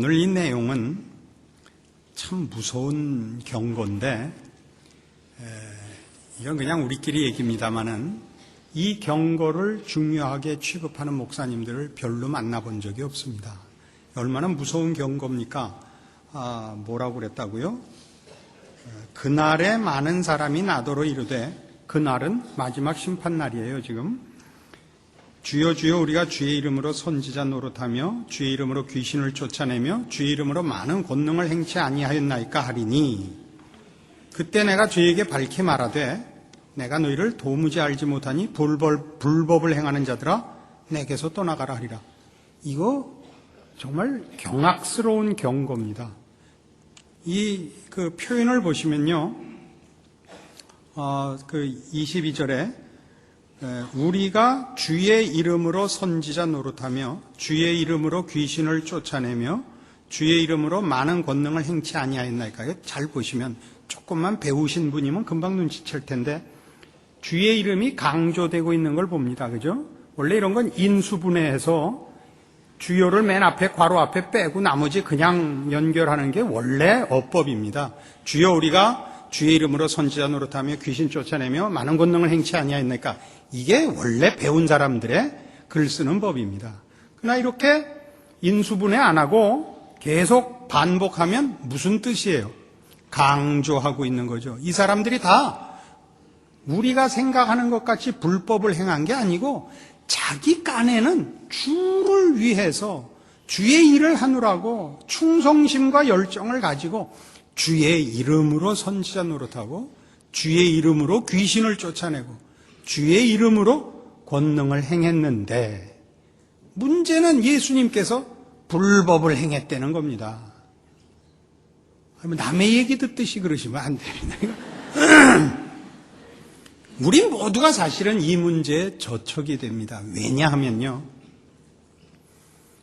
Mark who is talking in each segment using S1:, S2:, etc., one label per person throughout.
S1: 오늘 이 내용은 참 무서운 경고인데, 이건 그냥 우리끼리 얘기입니다만은 이 경고를 중요하게 취급하는 목사님들을 별로 만나본 적이 없습니다. 얼마나 무서운 경고입니까? 뭐라고 그랬다고요? 그날에 많은 사람이 나더러 이르되, 그날은 마지막 심판날이에요. 지금 주여 주여 우리가 주의 이름으로 선지자 노릇하며 주의 이름으로 귀신을 쫓아내며 주의 이름으로 많은 권능을 행치 아니하였나이까 하리니, 그때 내가 주에게 밝히 말하되 내가 너희를 도무지 알지 못하니 불법을 행하는 자들아 내게서 떠나가라 하리라. 이거 정말 경악스러운 경고입니다. 그 표현을 보시면요, 그 22절에 우리가 주의 이름으로 선지자 노릇하며 주의 이름으로 귀신을 쫓아내며 주의 이름으로 많은 권능을 행치 아니하였나이까요? 잘 보시면, 조금만 배우신 분이면 금방 눈치챌 텐데 주의 이름이 강조되고 있는 걸 봅니다. 그죠? 원래 이런 건 인수분해해서 주요를 맨 앞에 괄호 앞에 빼고 나머지 그냥 연결하는 게 원래 어법입니다. 주여 우리가 주의 이름으로 선지자 노릇하며 귀신 쫓아내며 많은 권능을 행치 아니하였나이까, 이게 원래 배운 사람들의 글 쓰는 법입니다. 그러나 이렇게 인수분해 안 하고 계속 반복하면 무슨 뜻이에요? 강조하고 있는 거죠. 이 사람들이 다 우리가 생각하는 것 같이 불법을 행한 게 아니고 자기 깐에는 주를 위해서 주의 일을 하느라고 충성심과 열정을 가지고 주의 이름으로 선지자 노릇하고 주의 이름으로 귀신을 쫓아내고 주의 이름으로 권능을 행했는데, 문제는 예수님께서 불법을 행했다는 겁니다. 남의 얘기 듣듯이 그러시면 안 됩니다. 우리 모두가 사실은 이 문제에 저촉이 됩니다. 왜냐하면요,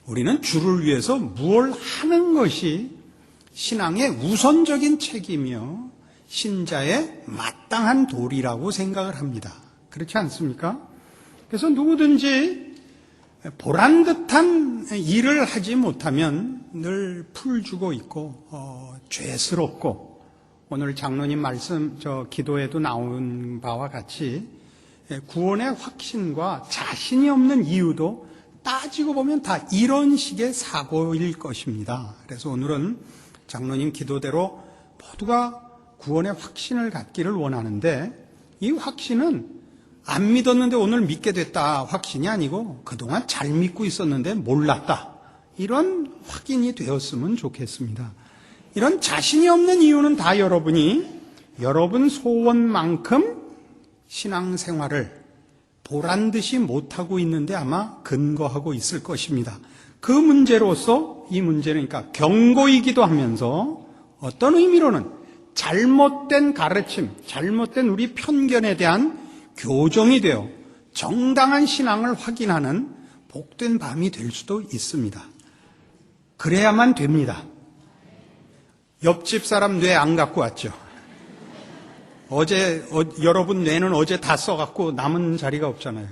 S1: 우리는 주를 위해서 무엇을 하는 것이 신앙의 우선적인 책임이며 신자의 마땅한 도리라고 생각을 합니다. 그렇지 않습니까? 그래서 누구든지 보란듯한 일을 하지 못하면 늘 풀주고 있고 죄스럽고, 오늘 장로님 말씀 기도에도 나온 바와 같이 구원의 확신과 자신이 없는 이유도 따지고 보면 다 이런 식의 사고일 것입니다. 그래서 오늘은 장로님 기도대로 모두가 구원의 확신을 갖기를 원하는데, 이 확신은 안 믿었는데 오늘 믿게 됐다 확신이 아니고 그동안 잘 믿고 있었는데 몰랐다, 이런 확인이 되었으면 좋겠습니다. 이런 자신이 없는 이유는 다 여러분이 여러분 소원만큼 신앙생활을 보란듯이 못하고 있는데 아마 근거하고 있을 것입니다. 그 문제로서 이 문제는 그러니까 경고이기도 하면서 어떤 의미로는 잘못된 가르침, 잘못된 우리 편견에 대한 교정이 되어 정당한 신앙을 확인하는 복된 밤이 될 수도 있습니다. 그래야만 됩니다. 옆집 사람 뇌 안 갖고 왔죠? 여러분 뇌는 어제 다 써갖고 남은 자리가 없잖아요.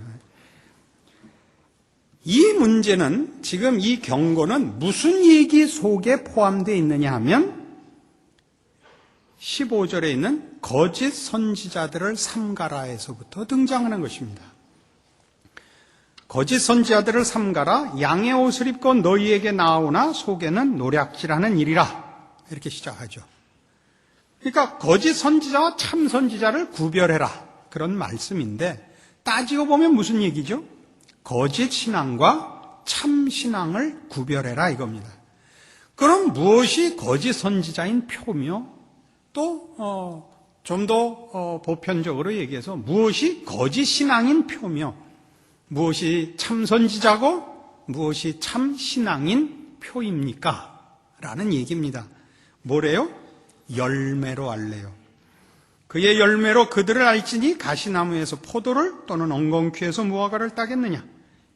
S1: 이 문제는, 지금 이 경고는 무슨 얘기 속에 포함되어 있느냐 하면 15절에 있는 거짓 선지자들을 삼가라에서부터 등장하는 것입니다. 거짓 선지자들을 삼가라, 양의 옷을 입고 너희에게 나오나 속에는 노략질하는 일이라, 이렇게 시작하죠. 그러니까 거짓 선지자와 참 선지자를 구별해라, 그런 말씀인데, 따지고 보면 무슨 얘기죠? 거짓 신앙과 참 신앙을 구별해라 이겁니다. 그럼 무엇이 거짓 선지자인 표며, 또 좀 더 보편적으로 얘기해서 무엇이 거짓 신앙인 표며 무엇이 참 선지자고 무엇이 참 신앙인 표입니까? 라는 얘기입니다. 뭐래요? 열매로 알래요. 그의 열매로 그들을 알지니 가시나무에서 포도를 또는 엉겅퀴에서 무화과를 따겠느냐.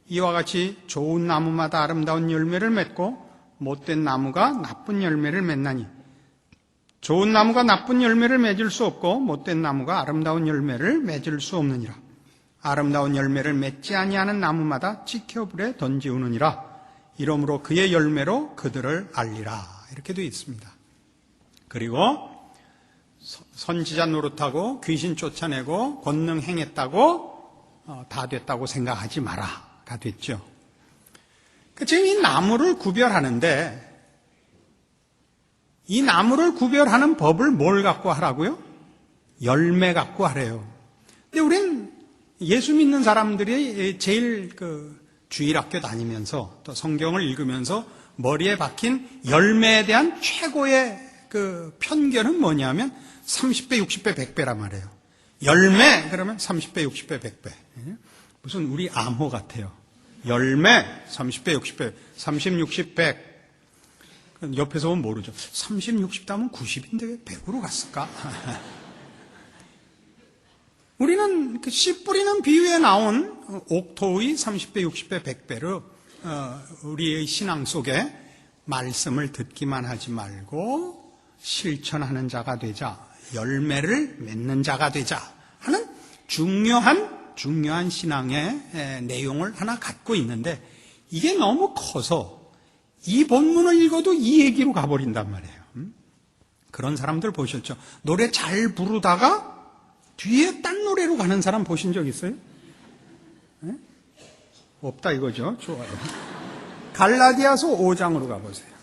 S1: 이와 같이 좋은 나무마다 아름다운 열매를 맺고 못된 나무가 나쁜 열매를 맺나니, 좋은 나무가 나쁜 열매를 맺을 수 없고 못된 나무가 아름다운 열매를 맺을 수 없느니라. 아름다운 열매를 맺지 아니하는 나무마다 지켜불에 던지우느니라. 이러므로 그의 열매로 그들을 알리라. 이렇게 되어 있습니다. 그리고 선지자 노릇하고 귀신 쫓아내고 권능 행했다고 다 됐다고 생각하지 마라가 됐죠. 지금 이 나무를 구별하는데 이 나무를 구별하는 법을 뭘 갖고 하라고요? 열매 갖고 하래요. 근데 우린 예수 믿는 사람들이 제일 주일학교 다니면서 또 성경을 읽으면서 머리에 박힌 열매에 대한 최고의 편견은 뭐냐면 30배, 60배, 100배란 말이에요. 열매 그러면 30배, 60배, 100배. 무슨 우리 암호 같아요. 열매 30배, 60배, 30, 60, 100. 옆에서 보면 모르죠. 30, 60 따면 90인데 왜 100으로 갔을까? 우리는 씨 뿌리는 비유에 나온 옥토의 30배, 60배, 100배로 우리의 신앙 속에 말씀을 듣기만 하지 말고 실천하는 자가 되자, 열매를 맺는 자가 되자 하는 중요한 신앙의 내용을 하나 갖고 있는데 이게 너무 커서 이 본문을 읽어도 이 얘기로 가버린단 말이에요. 그런 사람들 보셨죠? 노래 잘 부르다가 뒤에 딴 노래로 가는 사람 보신 적 있어요? 네? 없다 이거죠? 좋아요. 갈라디아서 5장으로 가보세요.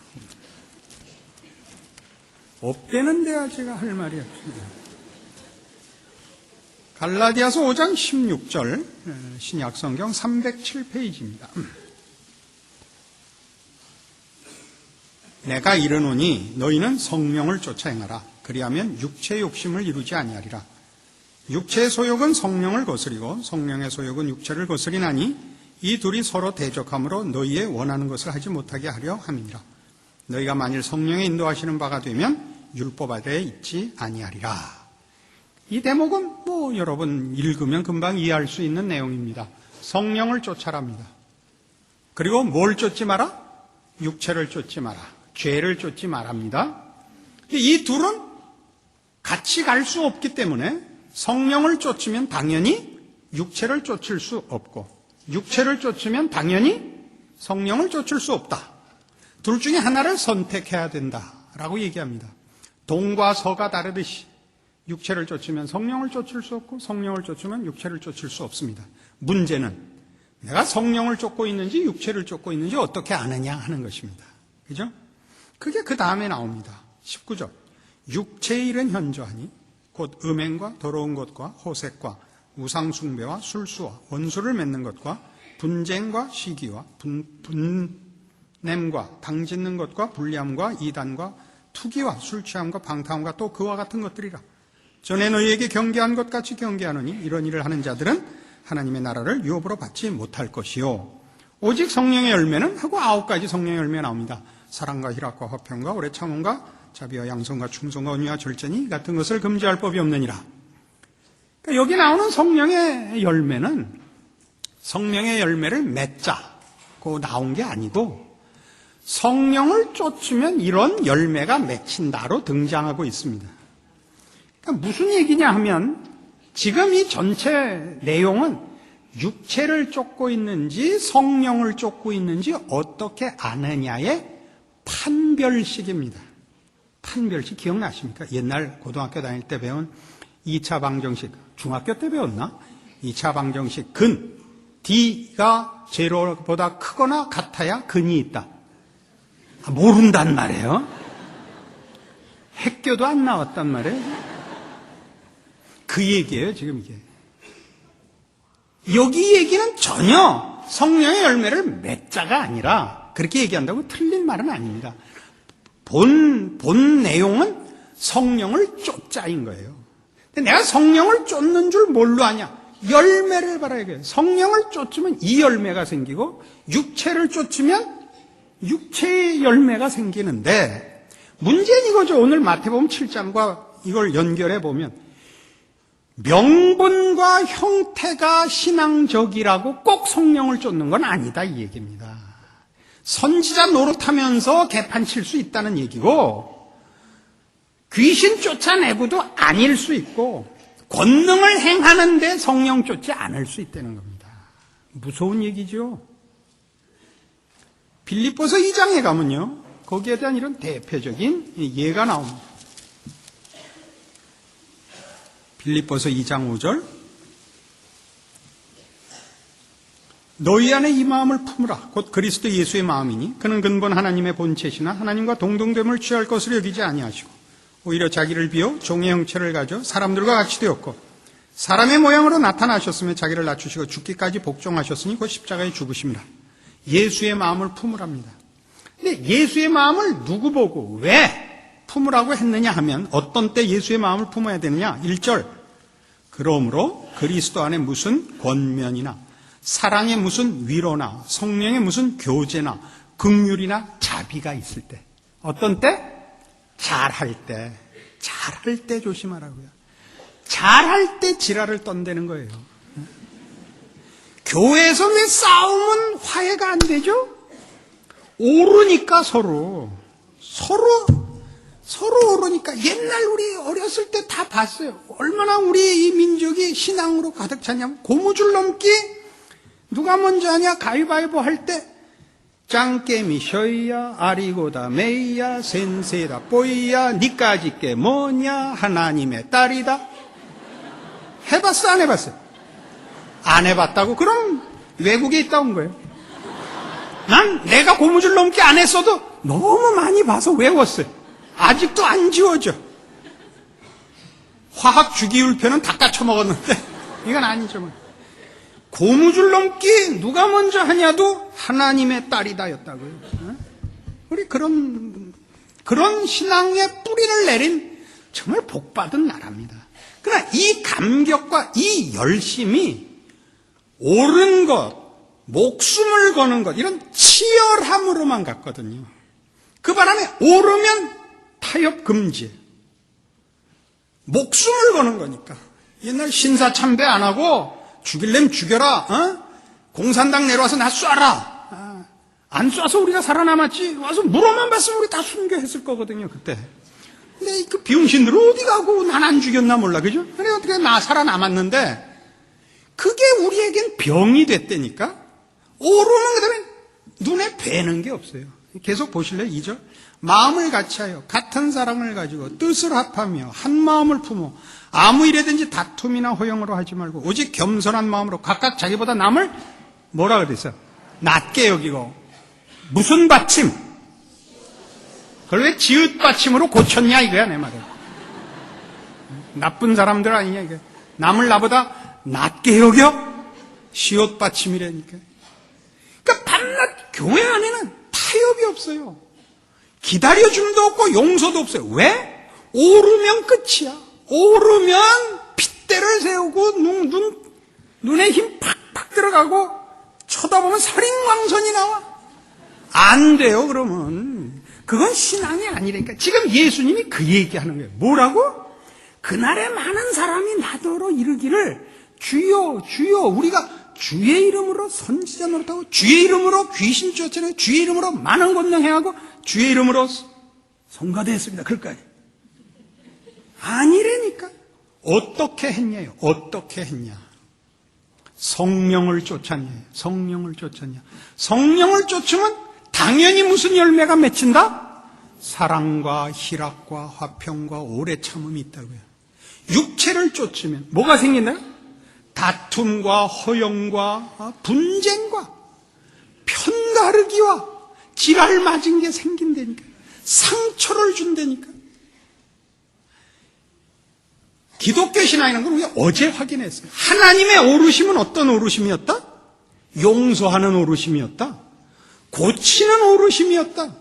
S1: 없대는 데야 제가 할 말이 없습니다. 갈라디아서 5장 16절 신약성경 307페이지입니다. 내가 이르노니 너희는 성령을 쫓아 행하라. 그리하면 육체의 욕심을 이루지 아니하리라. 육체의 소욕은 성령을 거스리고 성령의 소욕은 육체를 거스리나니 이 둘이 서로 대적함으로 너희의 원하는 것을 하지 못하게 하려 함이니라. 너희가 만일 성령의 인도하시는 바가 되면 율법 아래에 있지 아니하리라. 이 대목은 여러분 읽으면 금방 이해할 수 있는 내용입니다. 성령을 쫓아랍니다. 그리고 뭘 쫓지 마라? 육체를 쫓지 마라. 죄를 쫓지 말합니다. 이 둘은 같이 갈 수 없기 때문에 성령을 쫓으면 당연히 육체를 쫓을 수 없고 육체를 쫓으면 당연히 성령을 쫓을 수 없다. 둘 중에 하나를 선택해야 된다라고 얘기합니다. 동과 서가 다르듯이 육체를 쫓으면 성령을 쫓을 수 없고 성령을 쫓으면 육체를 쫓을 수 없습니다. 문제는 내가 성령을 쫓고 있는지 육체를 쫓고 있는지 어떻게 아느냐 하는 것입니다. 그죠? 그게 그 다음에 나옵니다. 19절. 육체의 일은 현저하니 곧 음행과 더러운 것과 호색과 우상숭배와 술수와 원수를 맺는 것과 분쟁과 시기와 분냄과 당짓는 것과 불리함과 이단과 투기와 술취함과 방탕함과 또 그와 같은 것들이라. 전에 너희에게 경계한 것 같이 경계하노니 이런 일을 하는 자들은 하나님의 나라를 유업으로 받지 못할 것이요. 오직 성령의 열매는 하고 9가지 성령의 열매가 나옵니다. 사랑과 희락과 화평과 오래 참음과 자비와 양성과 충성과 온유와 절제니 같은 것을 금지할 법이 없느니라. 그러니까 여기 나오는 성령의 열매는 성령의 열매를 맺자고 나온 게 아니고 성령을 쫓으면 이런 열매가 맺힌다로 등장하고 있습니다. 그러니까 무슨 얘기냐 하면 지금 이 전체 내용은 육체를 쫓고 있는지 성령을 쫓고 있는지 어떻게 아느냐의 판별식입니다. 판별식 기억나십니까? 옛날 고등학교 다닐 때 배운 2차 방정식, 중학교 때 배웠나? 2차 방정식, 근, D가 제로보다 크거나 같아야 근이 있다. 모른단 말이에요. 핵교도 안 나왔단 말이에요. 그 얘기예요, 지금 이게. 여기 얘기는 전혀 성령의 열매를 맺자가 아니라 그렇게 얘기한다고 틀린 말은 아닙니다. 본 내용은 성령을 쫓자인 거예요. 근데 내가 성령을 쫓는 줄 뭘로 아냐? 열매를 봐야 돼요. 성령을 쫓으면 이 열매가 생기고 육체를 쫓으면 육체의 열매가 생기는데 문제는 이거죠. 오늘 마태복음 7장과 이걸 연결해 보면 명분과 형태가 신앙적이라고 꼭 성령을 쫓는 건 아니다 이 얘기입니다. 선지자 노릇하면서 개판 칠 수 있다는 얘기고 귀신 쫓아내고도 아닐 수 있고 권능을 행하는데 성령 쫓지 않을 수 있다는 겁니다. 무서운 얘기죠. 빌립보서 2장에 가면요, 거기에 대한 이런 대표적인 예가 나옵니다. 빌립보서 2장 5절. 너희 안에 이 마음을 품으라. 곧 그리스도 예수의 마음이니 그는 근본 하나님의 본체시나 하나님과 동등됨을 취할 것으로 여기지 아니하시고 오히려 자기를 비워 종의 형체를 가져 사람들과 같이 되었고 사람의 모양으로 나타나셨으며 자기를 낮추시고 죽기까지 복종하셨으니 곧 십자가에 죽으심이라. 예수의 마음을 품으랍니다. 근데 예수의 마음을 누구 보고 왜 품으라고 했느냐 하면 어떤 때 예수의 마음을 품어야 되느냐. 1절. 그러므로 그리스도 안에 무슨 권면이나 사랑의 무슨 위로나 성령의 무슨 교제나 긍휼이나 자비가 있을 때. 어떤 때? 잘할 때. 잘할 때 조심하라고요. 잘할 때 지랄을 떤다는 거예요. 교회에서 왜 싸움은 화해가 안 되죠? 오르니까 서로 오르니까. 옛날 우리 어렸을 때 다 봤어요. 얼마나 우리 이 민족이 신앙으로 가득 찼냐면 고무줄 넘기 누가 먼저 하냐 가위바위보 할 때 짱깨미 셔이야 아리고다 메이야 센세다 뽀이야 니까지 게 뭐냐 하나님의 딸이다. 해봤어 안 해봤어요? 안 해봤다고? 그럼 외국에 있다 온 거예요. 난 내가 고무줄 넘기 안 했어도 너무 많이 봐서 외웠어요. 아직도 안 지워져. 화학 주기율표는 다 까쳐먹었는데 이건 아니죠. 고무줄 넘기 누가 먼저 하냐도 하나님의 딸이다였다고요. 우리 그런 신앙의 뿌리를 내린 정말 복받은 나라입니다. 그러나 이 감격과 이 열심이 옳은 것, 목숨을 거는 것, 이런 치열함으로만 갔거든요. 그 바람에 오르면 타협 금지. 목숨을 거는 거니까. 옛날 신사참배 안 하고 죽일래면 죽여라. 공산당 내려와서 나 쏴라. 안 쏴서 우리가 살아남았지. 와서 물어만 봤으면 우리 다 순교했을 거거든요. 그때. 근데 그 비용신들은 어디 가고 난 안 죽였나 몰라. 그죠? 그래 어떻게 나 살아남았는데 그게 우리에겐 병이 됐다니까. 오르는 그다음에 눈에 뵈는 게 없어요. 계속 보실래요? 2절. 마음을 같이하여 같은 사랑을 가지고 뜻을 합하며 한 마음을 품어 아무 일에든지 다툼이나 허용으로 하지 말고 오직 겸손한 마음으로 각각 자기보다 남을 뭐라 그랬어요? 낮게 여기고. 무슨 받침? 그걸 왜 지읒 받침으로 고쳤냐 이거야 내 말은. 나쁜 사람들 아니냐 이게. 남을 나보다 낮게 여겨? 시옷 받침이라니까. 그러니까 밤낮 교회 안에는 타협이 없어요. 기다려줌도 없고 용서도 없어요. 왜? 오르면 끝이야. 오르면 핏대를 세우고 눈에 힘 팍팍 들어가고 쳐다보면 살인광선이 나와. 안 돼요 그러면. 그건 신앙이 아니라니까. 지금 예수님이 그 얘기하는 거예요. 뭐라고? 그날에 많은 사람이 나더러 이르기를 주여 주여 우리가 주의 이름으로 선지자 노릇하고 주의 이름으로 귀신 쫓아내고 주의 이름으로 많은 권능 행하고 주의 이름으로 성가대했습니다. 그럴까요? 아니라니까. 어떻게 했냐요? 어떻게 했냐? 성령을 쫓았냐? 성령을 쫓았냐? 성령을 쫓으면 당연히 무슨 열매가 맺힌다? 사랑과 희락과 화평과 오래 참음이 있다고요. 육체를 쫓으면 뭐가 생긴다요? 다툼과 허용과 분쟁과 편가르기와 지랄 맞은 게 생긴다니까. 상처를 준다니까. 기독교 신앙이라는 건 우리가 어제 확인했어요. 하나님의 오르심은 어떤 오르심이었다? 용서하는 오르심이었다. 고치는 오르심이었다.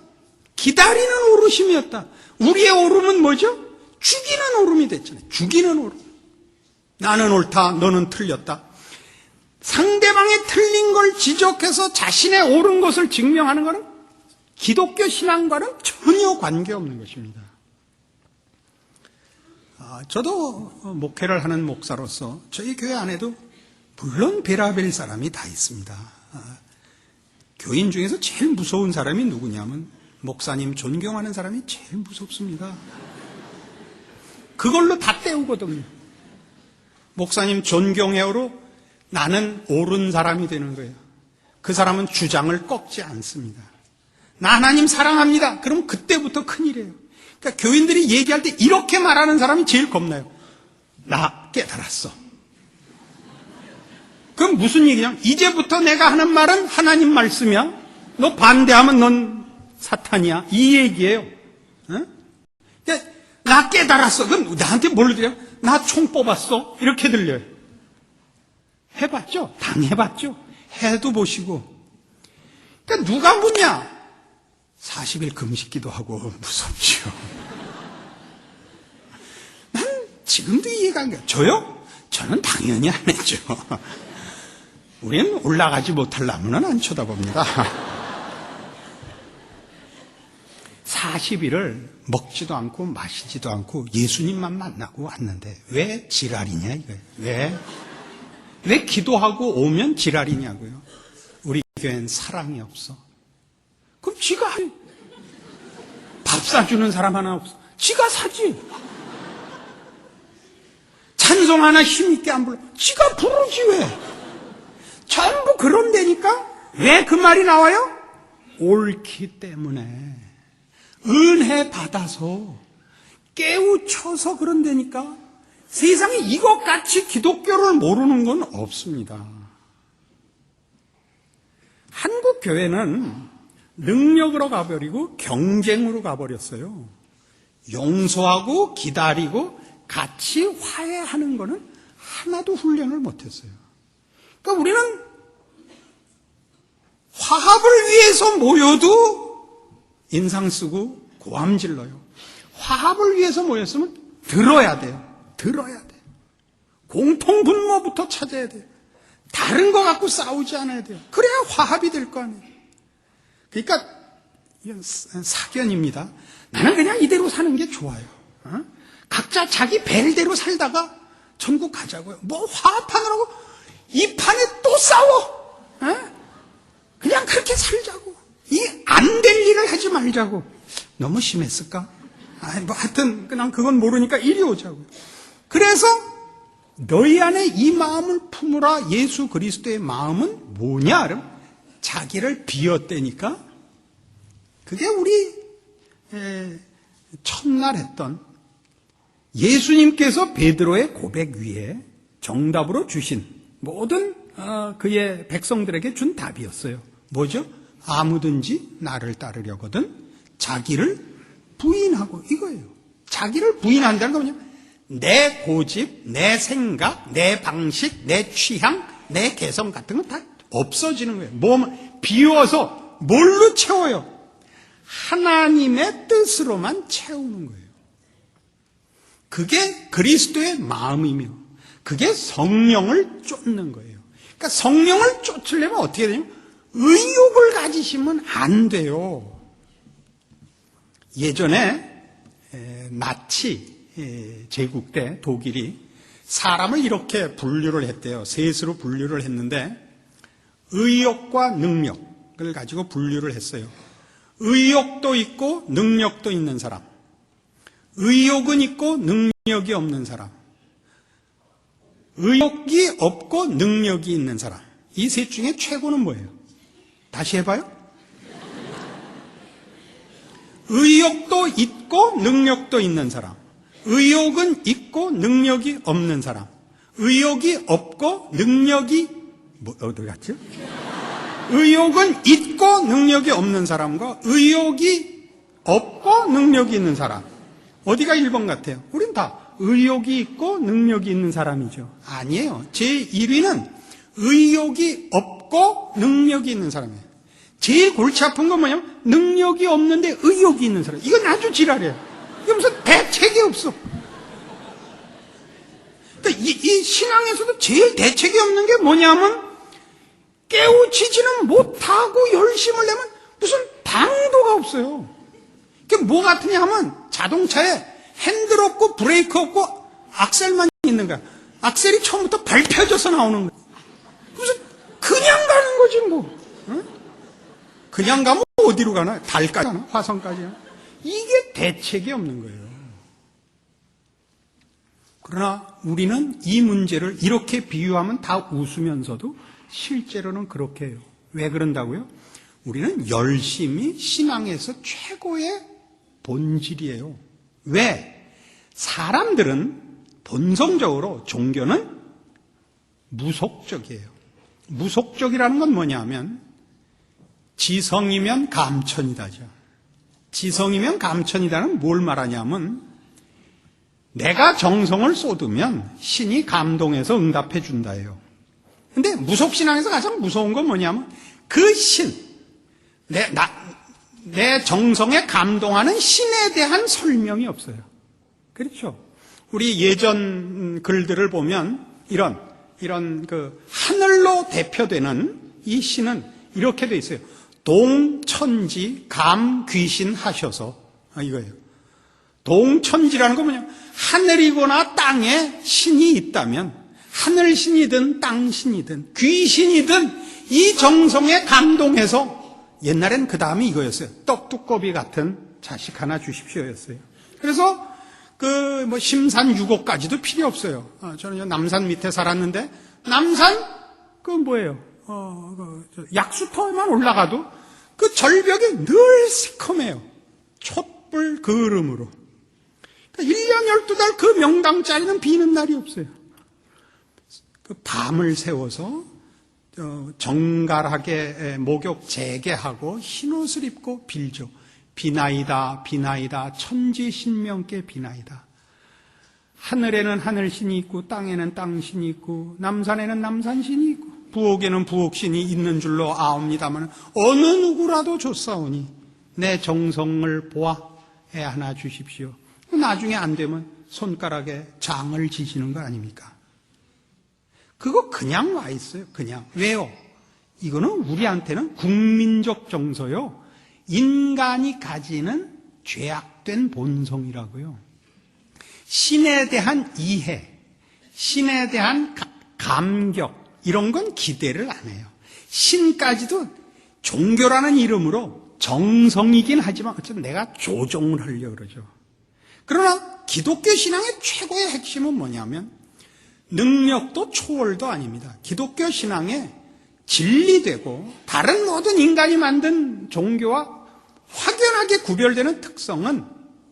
S1: 기다리는 오르심이었다. 우리의 오름은 뭐죠? 죽이는 오름이 됐잖아요. 죽이는 오름. 나는 옳다, 너는 틀렸다. 상대방의 틀린 걸 지적해서 자신의 옳은 것을 증명하는 것은 기독교 신앙과는 전혀 관계없는 것입니다. 저도 목회를 하는 목사로서 저희 교회 안에도 물론 베라벨 사람이 다 있습니다. 교인 중에서 제일 무서운 사람이 누구냐면 목사님 존경하는 사람이 제일 무섭습니다. 그걸로 다 때우거든요. 목사님 존경해요로 나는 옳은 사람이 되는 거예요. 그 사람은 주장을 꺾지 않습니다. 나 하나님 사랑합니다. 그럼 그때부터 큰일이에요. 그러니까 교인들이 얘기할 때 이렇게 말하는 사람이 제일 겁나요. 나 깨달았어. 그럼 무슨 얘기냐? 이제부터 내가 하는 말은 하나님 말씀이야. 너 반대하면 넌 사탄이야. 이 얘기예요. 어? 그러니까 나 깨달았어. 그럼 나한테 뭘 들려? 나 총 뽑았어. 이렇게 들려요. 해봤죠? 당해봤죠? 해도 보시고. 그러니까 누가 묻냐? 40일 금식기도 하고 무섭죠. 난 지금도 이해가 안 가요. 저요? 저는 당연히 안 했죠. 우리는 올라가지 못할 나무는 안 쳐다봅니다. 40일을 먹지도 않고 마시지도 않고 예수님만 만나고 왔는데 왜 지랄이냐 이거예요. 왜 기도하고 오면 지랄이냐고요. 우리 교회는 사랑이 없어. 그럼 지가 밥 사주는 사람 하나 없어. 지가 사지. 찬송 하나 힘있게 안 불러. 지가 부르지 왜. 전부 그런 데니까 왜 그 말이 나와요? 옳기 때문에. 은혜 받아서 깨우쳐서 그런 데니까. 세상에 이것같이 기독교를 모르는 건 없습니다. 한국 교회는 능력으로 가버리고 경쟁으로 가버렸어요. 용서하고 기다리고 같이 화해하는 거는 하나도 훈련을 못했어요. 그러니까 우리는 화합을 위해서 모여도 인상 쓰고 고함 질러요. 화합을 위해서 모였으면 들어야 돼요. 들어야 돼. 공통 분모부터 찾아야 돼요. 다른 거 갖고 싸우지 않아야 돼요. 그래야 화합이 될 거 아니에요. 그러니까 이건 사견입니다. 나는 그냥 이대로 사는 게 좋아요. 각자 자기 벨대로 살다가 천국 가자고요. 뭐 화합하느라고 이 판에 또 싸워. 그냥 그렇게 살자고. 이 안 될 일을 하지 말자고. 너무 심했을까? 뭐 하여튼 그냥 그건 모르니까 이리 오자고요. 그래서 너희 안에 이 마음을 품으라. 예수 그리스도의 마음은 뭐냐? 그럼 자기를 비웠대니까 그게 우리 첫날 했던 예수님께서 베드로의 고백 위에 정답으로 주신 모든 그의 백성들에게 준 답이었어요. 뭐죠? 아무든지 나를 따르려거든 자기를 부인하고 이거예요. 자기를 부인한다는 건 뭐냐? 내 고집, 내 생각, 내 방식, 내 취향, 내 개성 같은 건 다 없어지는 거예요. 뭐 비워서 뭘로 채워요? 하나님의 뜻으로만 채우는 거예요. 그게 그리스도의 마음이며 그게 성령을 쫓는 거예요. 그러니까 성령을 쫓으려면 어떻게 되냐면 의욕을 가지시면 안 돼요. 예전에 나치 제국 때 독일이 사람을 이렇게 분류를 했대요. 셋으로 분류를 했는데 의욕과 능력을 가지고 분류를 했어요. 의욕도 있고 능력도 있는 사람, 의욕은 있고 능력이 없는 사람, 의욕이 없고 능력이 있는 사람. 이 셋 중에 최고는 뭐예요? 다시 해봐요. 의욕도 있고 능력도 있는 사람, 의욕은 있고 능력이 없는 사람, 의욕이 없고 능력이 어디 갔죠? 의욕은 있고 능력이 없는 사람과 의욕이 없고 능력이 있는 사람. 어디가 1번 같아요? 우린 다 의욕이 있고 능력이 있는 사람이죠. 아니에요. 제 1위는 의욕이 없고 능력이 있는 사람이에요. 제일 골치 아픈 건 뭐냐면 능력이 없는데 의욕이 있는 사람. 이건 아주 지랄이에요. 이게 무슨 대책이 없어. 그러니까 이 신앙에서도 제일 대책이 없는 게 뭐냐면 깨우치지는 못하고 열심을 내면 무슨 방도가 없어요. 그게 뭐 같으냐 하면 자동차에 핸들 없고 브레이크 없고 악셀만 있는 거야. 악셀이 처음부터 밟혀져서 나오는 거야. 무슨 그냥 가는 거지 뭐. 응? 그냥 가면 어디로 가나? 달까지 가나? 화성까지 가나? 이게 대책이 없는 거예요. 그러나 우리는 이 문제를 이렇게 비유하면 다 웃으면서도 실제로는 그렇게 해요. 왜 그런다고요? 우리는 열심이 신앙에서 최고의 본질이에요. 왜? 사람들은 본성적으로 종교는 무속적이에요. 무속적이라는 건 뭐냐면 지성이면 감천이다죠. 지성이면 감천이다는 뭘 말하냐면 내가 정성을 쏟으면 신이 감동해서 응답해 준다예요. 근데 무속신앙에서 가장 무서운 건 뭐냐면 그 신, 내 정성에 감동하는 신에 대한 설명이 없어요. 그렇죠? 우리 예전 글들을 보면 이런 그 하늘로 대표되는 이 신은 이렇게 돼 있어요. 동천지 감 귀신 하셔서 이거예요. 동천지라는 건 뭐냐? 하늘이거나 땅에 신이 있다면 하늘 신이든 땅 신이든 귀신이든 이 정성에 감동해서 옛날엔 그 다음이 이거였어요. 떡두꺼비 같은 자식 하나 주십시오였어요. 그래서 심산 6억까지도 필요 없어요. 저는 남산 밑에 살았는데 남산 뭐예요? 약수터에만 올라가도 그 절벽이 늘 시커매요. 촛불 그을음으로. 그러니까 1년 12달 그 명당 자리는 비는 날이 없어요. 그 밤을 새워서 정갈하게 목욕 재개하고 흰옷을 입고 빌죠. 비나이다 비나이다 천지신명께 비나이다. 하늘에는 하늘신이 있고 땅에는 땅신이 있고 남산에는 남산신이 있고 부엌에는 부엌신이 있는 줄로 아옵니다만 어느 누구라도 좋사오니 내 정성을 보아 애 하나 주십시오. 나중에 안 되면 손가락에 장을 지시는 거 아닙니까? 그거 그냥 와 있어요. 그냥. 왜요? 이거는 우리한테는 국민적 정서요. 인간이 가지는 죄악된 본성이라고요. 신에 대한 이해, 신에 대한 감격 이런 건 기대를 안 해요. 신까지도 종교라는 이름으로 정성이긴 하지만 어쨌든 내가 조종을 하려고 그러죠. 그러나 기독교 신앙의 최고의 핵심은 뭐냐면 능력도 초월도 아닙니다. 기독교 신앙의 진리되고 다른 모든 인간이 만든 종교와 확연하게 구별되는 특성은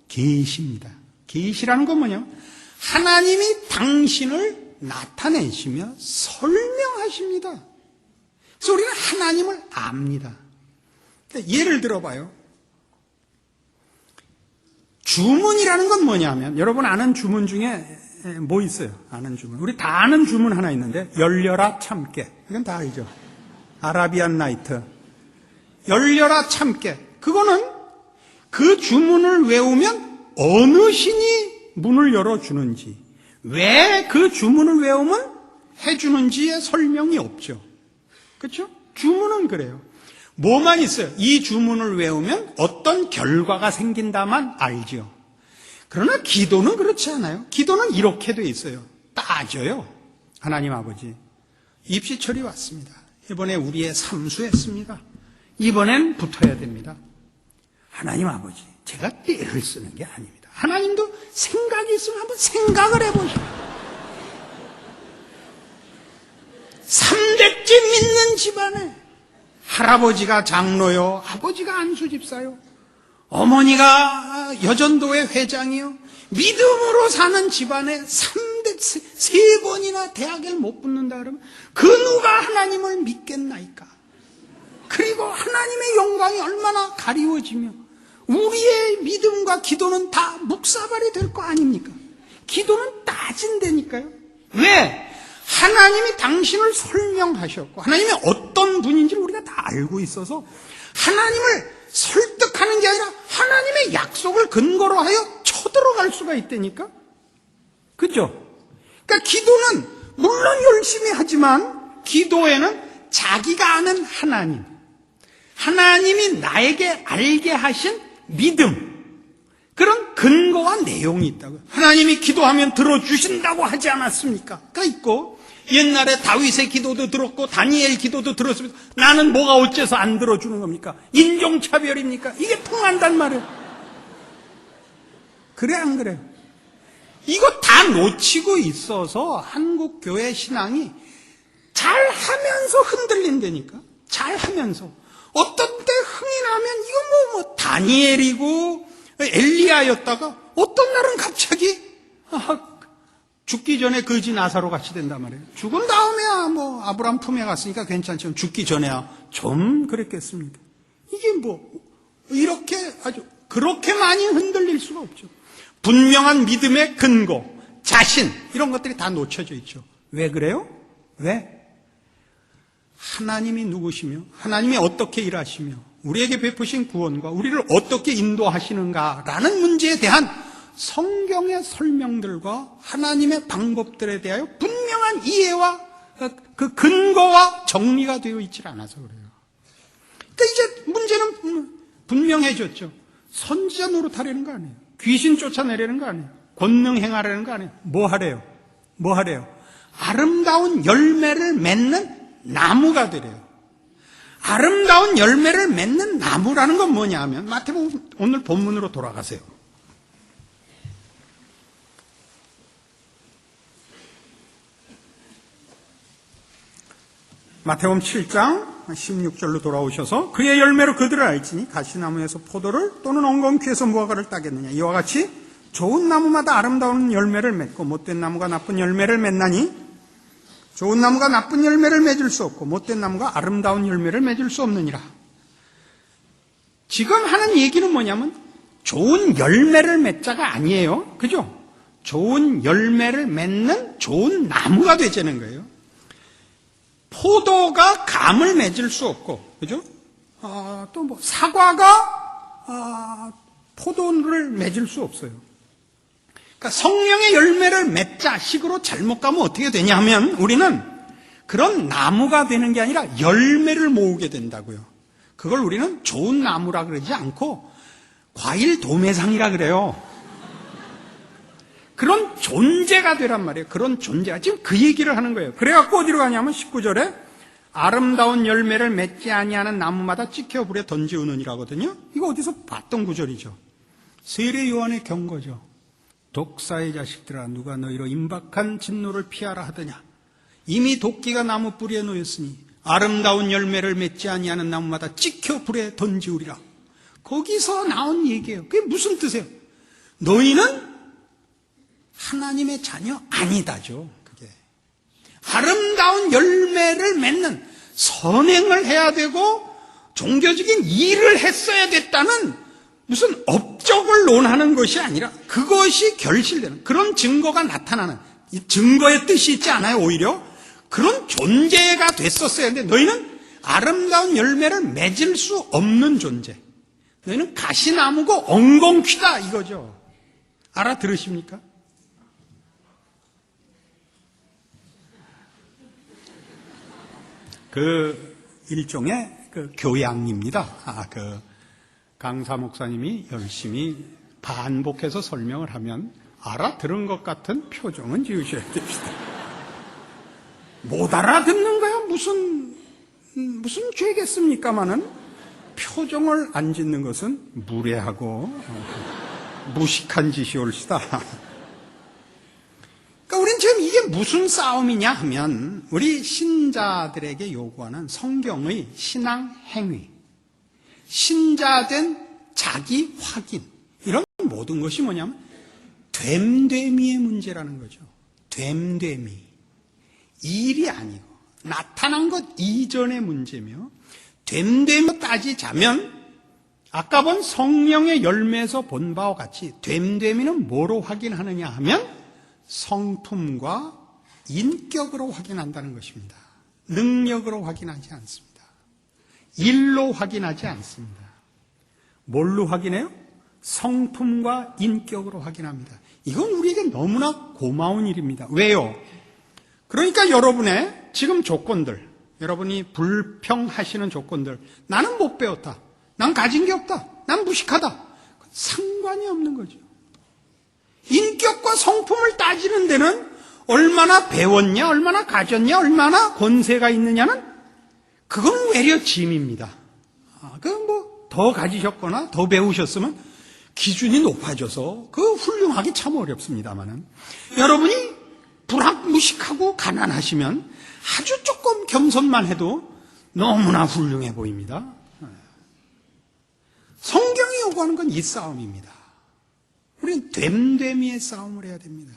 S1: 계시입니다. 계시라는 건 뭐냐면 하나님이 당신을 나타내시며 설명하십니다. 그래서 우리는 하나님을 압니다. 그러니까 예를 들어봐요. 주문이라는 건 뭐냐면 여러분 아는 주문 중에 뭐 있어요? 아는 주문. 우리 다 아는 주문 하나 있는데 열려라 참깨. 이건 다 알죠? 아라비안 나이트. 열려라 참깨. 그거는 그 주문을 외우면 어느 신이 문을 열어주는지 왜 그 주문을 외우면 해주는지의 설명이 없죠. 그렇죠? 주문은 그래요. 뭐만 있어요? 이 주문을 외우면 어떤 결과가 생긴다만 알죠. 그러나 기도는 그렇지 않아요. 기도는 이렇게 돼 있어요. 따져요. 하나님 아버지, 입시철이 왔습니다. 이번에 우리의 삼수했습니다. 이번엔 붙어야 됩니다. 하나님 아버지, 제가 떼를 쓰는 게 아닙니다. 하나님도 생각이 있으면 한번 생각을 해보시오. 300집 믿는 집안에 할아버지가 장로요, 아버지가 안수집사요, 어머니가 여전도회 회장이요, 믿음으로 사는 집안에 3번이나 대학을 못 붙는다 그러면 그 누가 하나님을 믿겠나이까? 그리고 하나님의 영광이 얼마나 가리워지며 우리의 믿음과 기도는 다 묵사발이 될 거 아닙니까? 기도는 따진다니까요. 왜? 하나님이 당신을 설명하셨고 하나님이 어떤 분인지를 우리가 다 알고 있어서 하나님을 설득하는 게 아니라 하나님의 약속을 근거로 하여 쳐들어갈 수가 있다니까. 그죠? 그러니까 기도는 물론 열심히 하지만 기도에는 자기가 아는 하나님, 하나님이 나에게 알게 하신 믿음, 그런 근거와 내용이 있다고요. 하나님이 기도하면 들어주신다고 하지 않았습니까? 가 있고, 옛날에 다윗의 기도도 들었고 다니엘 기도도 들었습니다. 나는 뭐가 어째서 안 들어주는 겁니까? 인종차별입니까? 이게 통한단 말이에요. 그래 안 그래요? 이거 다 놓치고 있어서 한국 교회 신앙이 잘하면서 흔들린다니까. 잘하면서 어떤 때 흥이 나면 이건 뭐 다니엘이고 엘리야였다가 어떤 날은 갑자기 죽기 전에 거지 나사로 같이 된단 말이에요. 죽은 다음에야 뭐 아브라함 품에 갔으니까 괜찮지만 죽기 전에야 좀 그랬겠습니까? 이게 뭐 이렇게 아주 그렇게 많이 흔들릴 수가 없죠. 분명한 믿음의 근거, 자신 이런 것들이 다 놓쳐져 있죠. 왜 그래요? 왜? 하나님이 누구시며 하나님이 어떻게 일하시며 우리에게 베푸신 구원과 우리를 어떻게 인도하시는가라는 문제에 대한 성경의 설명들과 하나님의 방법들에 대하여 분명한 이해와 그 근거와 정리가 되어 있질 않아서 그래요. 그러니까 이제 문제는 분명해졌죠. 선지자 노릇하려는 거 아니에요. 귀신 쫓아내려는 거 아니에요. 권능 행하려는 거 아니에요. 뭐 하래요? 뭐 하래요? 아름다운 열매를 맺는 나무가 되래요. 아름다운 열매를 맺는 나무라는 건 뭐냐 하면 마태복음 오늘 본문으로 돌아가세요. 마태복음 7장 16절로 돌아오셔서 그의 열매로 그들을 알지니 가시나무에서 포도를 또는 엉겅퀴에서 무화과를 따겠느냐 이와 같이 좋은 나무마다 아름다운 열매를 맺고 못된 나무가 나쁜 열매를 맺나니 좋은 나무가 나쁜 열매를 맺을 수 없고 못된 나무가 아름다운 열매를 맺을 수 없느니라. 지금 하는 얘기는 뭐냐면 좋은 열매를 맺자가 아니에요. 그죠? 좋은 열매를 맺는 좋은 나무가 되자는 거예요. 포도가 감을 맺을 수 없고, 그죠? 또 뭐 사과가 포도를 맺을 수 없어요. 그러니까 성령의 열매를 맺자 식으로 잘못 가면 어떻게 되냐 하면 우리는 그런 나무가 되는 게 아니라 열매를 모으게 된다고요. 그걸 우리는 좋은 나무라 그러지 않고 과일 도매상이라 그래요. 그런 존재가 되란 말이에요. 그런 존재가. 지금 그 얘기를 하는 거예요. 그래갖고 어디로 가냐면 19절에 아름다운 열매를 맺지 아니하는 나무마다 찍혀 불에 던지우느니라거든요. 이거 어디서 봤던 구절이죠. 세례 요한의 경고죠. 독사의 자식들아 누가 너희로 임박한 진노를 피하라 하더냐. 이미 도끼가 나무 뿌리에 놓였으니 아름다운 열매를 맺지 아니하는 나무마다 찍혀 불에 던지우리라. 거기서 나온 얘기예요. 그게 무슨 뜻이에요? 너희는 하나님의 자녀 아니다죠. 그게 아름다운 열매를 맺는 선행을 해야 되고 종교적인 일을 했어야 됐다는 무슨 업적을 논하는 것이 아니라 그것이 결실되는 그런 증거가 나타나는 이 증거의 뜻이 있지 않아요. 오히려 그런 존재가 됐었어야 하는데 너희는 아름다운 열매를 맺을 수 없는 존재. 너희는 가시나무고 엉겅퀴다 이거죠. 알아들으십니까? 그 일종의 그 교양입니다. 강사 목사님이 열심히 반복해서 설명을 하면 알아들은 것 같은 표정은 지으셔야 됩니다. 못 알아듣는 거야 무슨 죄겠습니까마는 표정을 안 짓는 것은 무례하고 무식한 짓이올시다. 그러니까 우리는 지금 이게 무슨 싸움이냐 하면 우리 신자들에게 요구하는 성경의 신앙 행위, 신자된 자기 확인 이런 모든 것이 뭐냐면 됨됨이의 문제라는 거죠. 됨됨이 일이 아니고 나타난 것 이전의 문제며 됨됨이 따지자면 아까 본 성령의 열매에서 본 바와 같이 됨됨이는 뭐로 확인하느냐 하면 성품과 인격으로 확인한다는 것입니다. 능력으로 확인하지 않습니다. 일로 확인하지 않습니다. 뭘로 확인해요? 성품과 인격으로 확인합니다. 이건 우리에게 너무나 고마운 일입니다. 왜요? 그러니까 여러분의 지금 조건들, 여러분이 불평하시는 조건들, 나는 못 배웠다, 난 가진 게 없다, 난 무식하다, 상관이 없는 거죠. 인격과 성품을 따지는 데는 얼마나 배웠냐, 얼마나 가졌냐, 얼마나 권세가 있느냐는 그건 외려 짐입니다. 그건 뭐 더 가지셨거나 더 배우셨으면 기준이 높아져서 그 훌륭하기 참 어렵습니다만은 여러분이 무식하고 가난하시면 아주 조금 겸손만 해도 너무나 훌륭해 보입니다. 성경이 요구하는 건 이 싸움입니다. 우리는 됨됨이의 싸움을 해야 됩니다.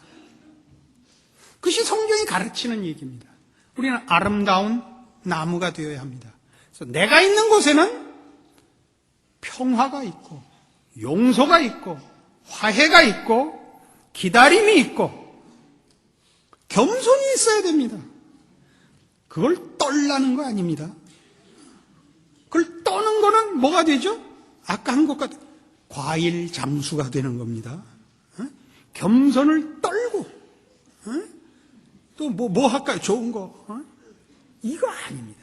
S1: 그것이 성경이 가르치는 얘기입니다. 우리는 아름다운 나무가 되어야 합니다. 그래서 내가 있는 곳에는 평화가 있고 용서가 있고 화해가 있고 기다림이 있고 겸손이 있어야 됩니다. 그걸 떨라는 거 아닙니다. 그걸 떠는 거는 뭐가 되죠? 아까 한 것과 과일 잠수가 되는 겁니다. 겸손을 떨고 또 뭐 할까요? 좋은 거 이거 아닙니다.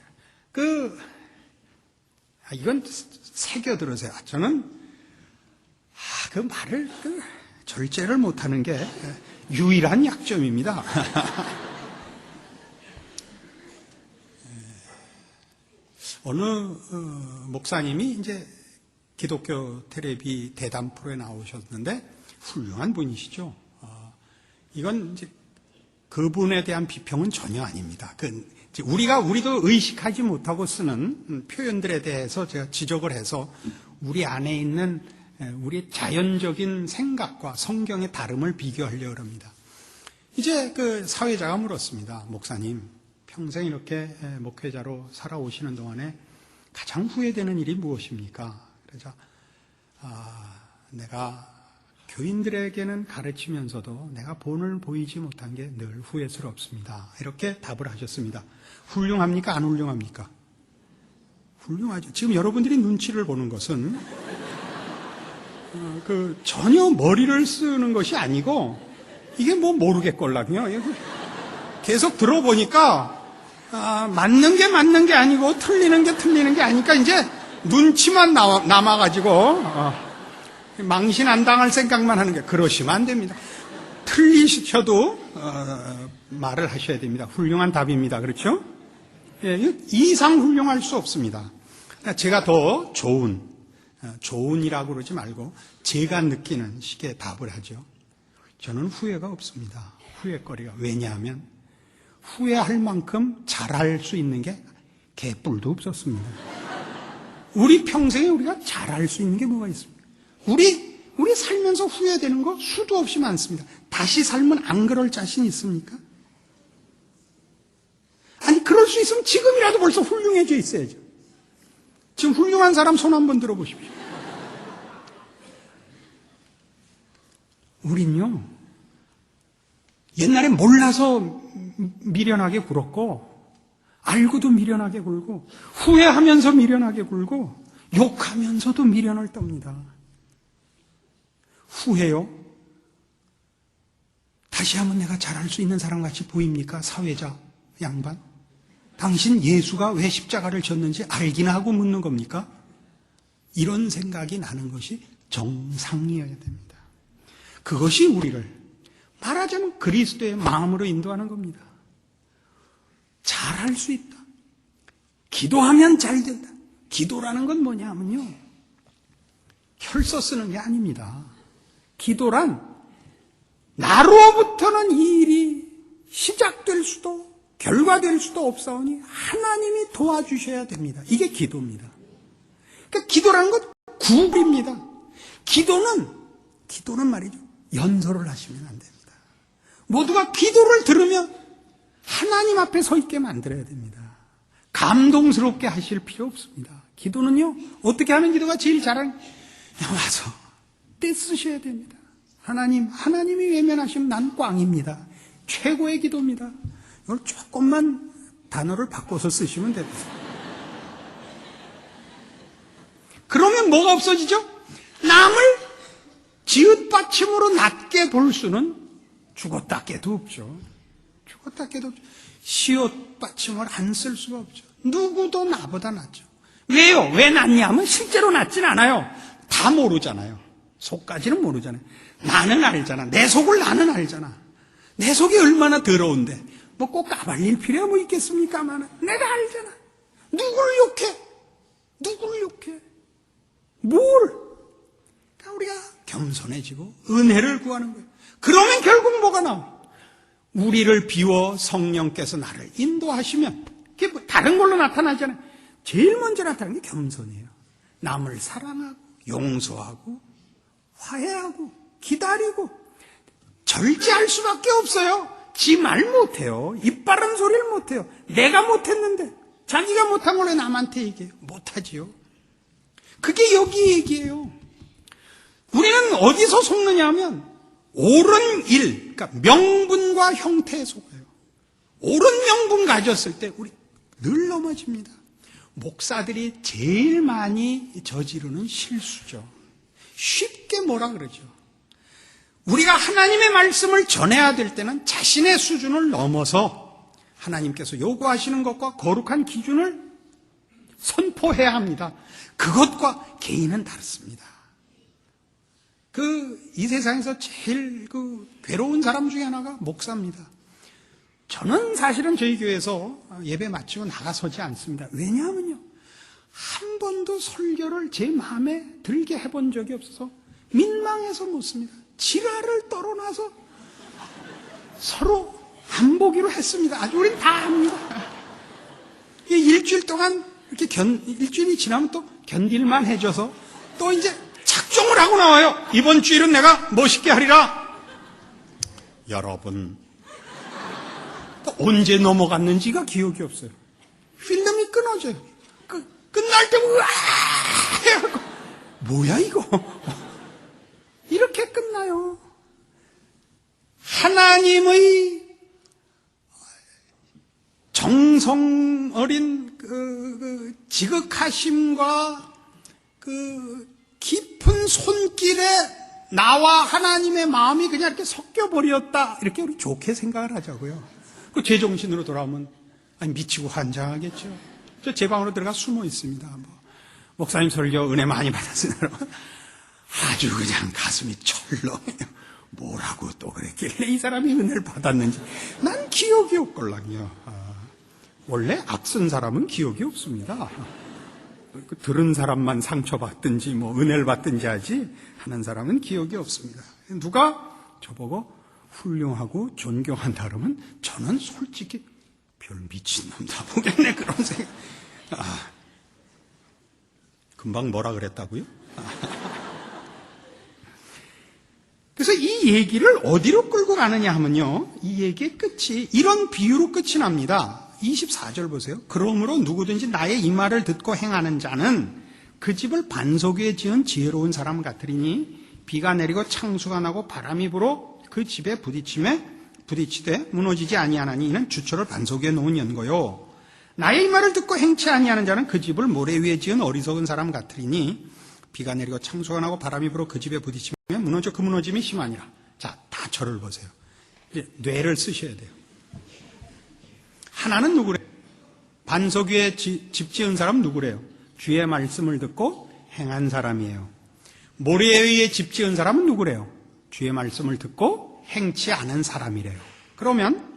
S1: 이건 새겨 들으세요. 저는 그 말을 절제를 못하는 게 유일한 약점입니다. 어느 목사님이 이제 기독교 텔레비 대담 프로에 나오셨는데 훌륭한 분이시죠. 이건 이제 그분에 대한 비평은 전혀 아닙니다. 우리도 의식하지 못하고 쓰는 표현들에 대해서 제가 지적을 해서 우리 안에 있는 우리 자연적인 생각과 성경의 다름을 비교하려고 합니다. 이제 그 사회자가 물었습니다. 목사님, 평생 이렇게 목회자로 살아오시는 동안에 가장 후회되는 일이 무엇입니까? 그래서 내가 교인들에게는 가르치면서도 내가 본을 보이지 못한 게 늘 후회스럽습니다. 이렇게 답을 하셨습니다. 훌륭합니까? 안 훌륭합니까? 훌륭하죠. 지금 여러분들이 눈치를 보는 것은 전혀 머리를 쓰는 것이 아니고 이게 뭐 모르겠걸랑요. 계속 들어보니까 맞는 게 맞는 게 아니고 틀리는 게 틀리는 게 아니까 이제 눈치만 남아가지고 망신 안 당할 생각만 하는 게 그러시면 안 됩니다. 틀리셔도 말을 하셔야 됩니다. 훌륭한 답입니다. 그렇죠? 예, 이상 훌륭할 수 없습니다. 제가 더 좋은이라고 그러지 말고 제가 느끼는 식의 답을 하죠. 저는 후회가 없습니다. 후회거리가. 왜냐하면 후회할 만큼 잘할 수 있는 게 개뿔도 없었습니다. 우리 평생에 우리가 잘할 수 있는 게 뭐가 있습니까? 우리 살면서 후회되는 거 수도 없이 많습니다. 다시 살면 안 그럴 자신 있습니까? 아니, 그럴 수 있으면 지금이라도 벌써 훌륭해져 있어야죠. 지금 훌륭한 사람 손 한번 들어보십시오. 우린요, 옛날에 몰라서 미련하게 굴었고, 알고도 미련하게 굴고, 후회하면서 미련하게 굴고, 욕하면서도 미련을 떱니다. 후회요? 다시 한번 내가 잘할 수 있는 사람같이 보입니까? 사회자 양반? 당신 예수가 왜 십자가를 졌는지 알기나 하고 묻는 겁니까? 이런 생각이 나는 것이 정상이어야 됩니다. 그것이 우리를 말하자면 그리스도의 마음으로 인도하는 겁니다. 잘할 수 있다. 기도하면 잘 된다. 기도라는 건 뭐냐 하면요, 혈서 쓰는 게 아닙니다. 기도란 나로부터는 이 일이 시작될 수도 결과될 수도 없사오니 하나님이 도와주셔야 됩니다. 이게 기도입니다. 그러니까 기도라는 건 구입니다. 기도는 말이죠, 연설을 하시면 안 됩니다. 모두가 기도를 들으면 하나님 앞에 서 있게 만들어야 됩니다. 감동스럽게 하실 필요 없습니다. 기도는요, 어떻게 하면 기도가 제일 잘하는, 와서 때 쓰셔야 됩니다. 하나님이 외면하시면 난 꽝입니다. 최고의 기도입니다. 이걸 조금만 단어를 바꿔서 쓰시면 됩니다. 그러면 뭐가 없어지죠? 남을 지읒받침으로 낮게 볼 수는 죽었다 깨도 없죠. 죽었다 깨도 없죠. 시옷받침을 안 쓸 수가 없죠. 누구도 나보다 낫죠. 왜요? 왜 낫냐면 실제로 낫진 않아요. 다 모르잖아요. 속까지는 모르잖아요. 나는 알잖아. 내 속을 나는 알잖아. 내 속이 얼마나 더러운데 뭐 꼭 까발릴 필요가 뭐 있겠습니까만 내가 알잖아. 누굴 욕해? 뭘? 그러니까 우리가 겸손해지고 은혜를 구하는 거예요. 그러면 결국 뭐가 나와? 우리를 비워 성령께서 나를 인도하시면, 그게 뭐 다른 걸로 나타나잖아요. 제일 먼저 나타나는 게 겸손이에요. 남을 사랑하고 용서하고 화해하고 기다리고 절제할 수밖에 없어요. 지 말 못해요. 입 바른 소리를 못해요. 내가 못했는데 자기가 못한 걸 왜 남한테 얘기해요? 못하지요. 그게 여기 얘기예요. 우리는 어디서 속느냐 하면 옳은 일, 그러니까 명분과 형태에 속아요. 옳은 명분 가졌을 때 우리 늘 넘어집니다. 목사들이 제일 많이 저지르는 실수죠. 쉽게 뭐라 그러죠. 우리가 하나님의 말씀을 전해야 될 때는 자신의 수준을 넘어서 하나님께서 요구하시는 것과 거룩한 기준을 선포해야 합니다. 그것과 개인은 다릅니다. 이 세상에서 제일 괴로운 사람 중에 하나가 목사입니다. 저는 사실은 저희 교회에서 예배 마치고 나가서지 않습니다. 왜냐하면요, 한 번도 설교를 제 마음에 들게 해본 적이 없어서 민망해서 묻습니다. 지랄을 떨어놔서 서로 안 보기로 했습니다. 아주 우린 다 합니다. 일주일 동안 이렇게 일주일이 지나면 또 견딜만 해줘서 또 이제 작정을 하고 나와요. 이번 주일은 내가 멋있게 하리라. 여러분, 또 언제 넘어갔는지가 기억이 없어요. 필름이 끊어져요. 끝날 때 우와 해갖고 뭐야 이거 이렇게 끝나요. 하나님의 정성 어린 지극하심과 깊은 손길에 나와 하나님의 마음이 그냥 이렇게 섞여버렸다, 이렇게 우리 좋게 생각을 하자고요. 그 제정신으로 돌아오면 미치고 환장하겠죠. 저 제 방으로 들어가 숨어 있습니다. 목사님 설교 은혜 많이 받았으니 아주 그냥 가슴이 철렁해요. 뭐라고 또 그랬길래 이 사람이 은혜를 받았는지 난 기억이 없걸랑요. 원래 악쓴 사람은 기억이 없습니다. 들은 사람만 상처받든지 은혜를 받든지 하지 하는 사람은 기억이 없습니다. 누가 저보고 훌륭하고 존경한다 그러면 저는 솔직히 별 미친놈 다 보겠네 그런 생각. 금방 뭐라 그랬다고요? 그래서 이 얘기를 어디로 끌고 가느냐 하면요, 이 얘기의 끝이 이런 비유로 끝이 납니다. 24절 보세요. 그러므로 누구든지 나의 이 말을 듣고 행하는 자는 그 집을 반석 위에 지은 지혜로운 사람 같으리니 비가 내리고 창수가 나고 바람이 불어 그 집에 부딪히되 무너지지 아니하나니 이는 주초를 반석 위에 놓은 연고요. 나의 이 말을 듣고 행치 아니하는 자는 그 집을 모래 위에 지은 어리석은 사람 같으리니 비가 내리고 창수가 나고 바람이 불어 그 집에 부딪히면 무너져 그 무너짐이 심하니라. 자, 다 저를 보세요. 이제 뇌를 쓰셔야 돼요. 하나는 누구래요? 반석 위에 집 지은 사람은 누구래요? 주의 말씀을 듣고 행한 사람이에요. 모래 위에 집 지은 사람은 누구래요? 주의 말씀을 듣고 행치 않은 사람이래요. 그러면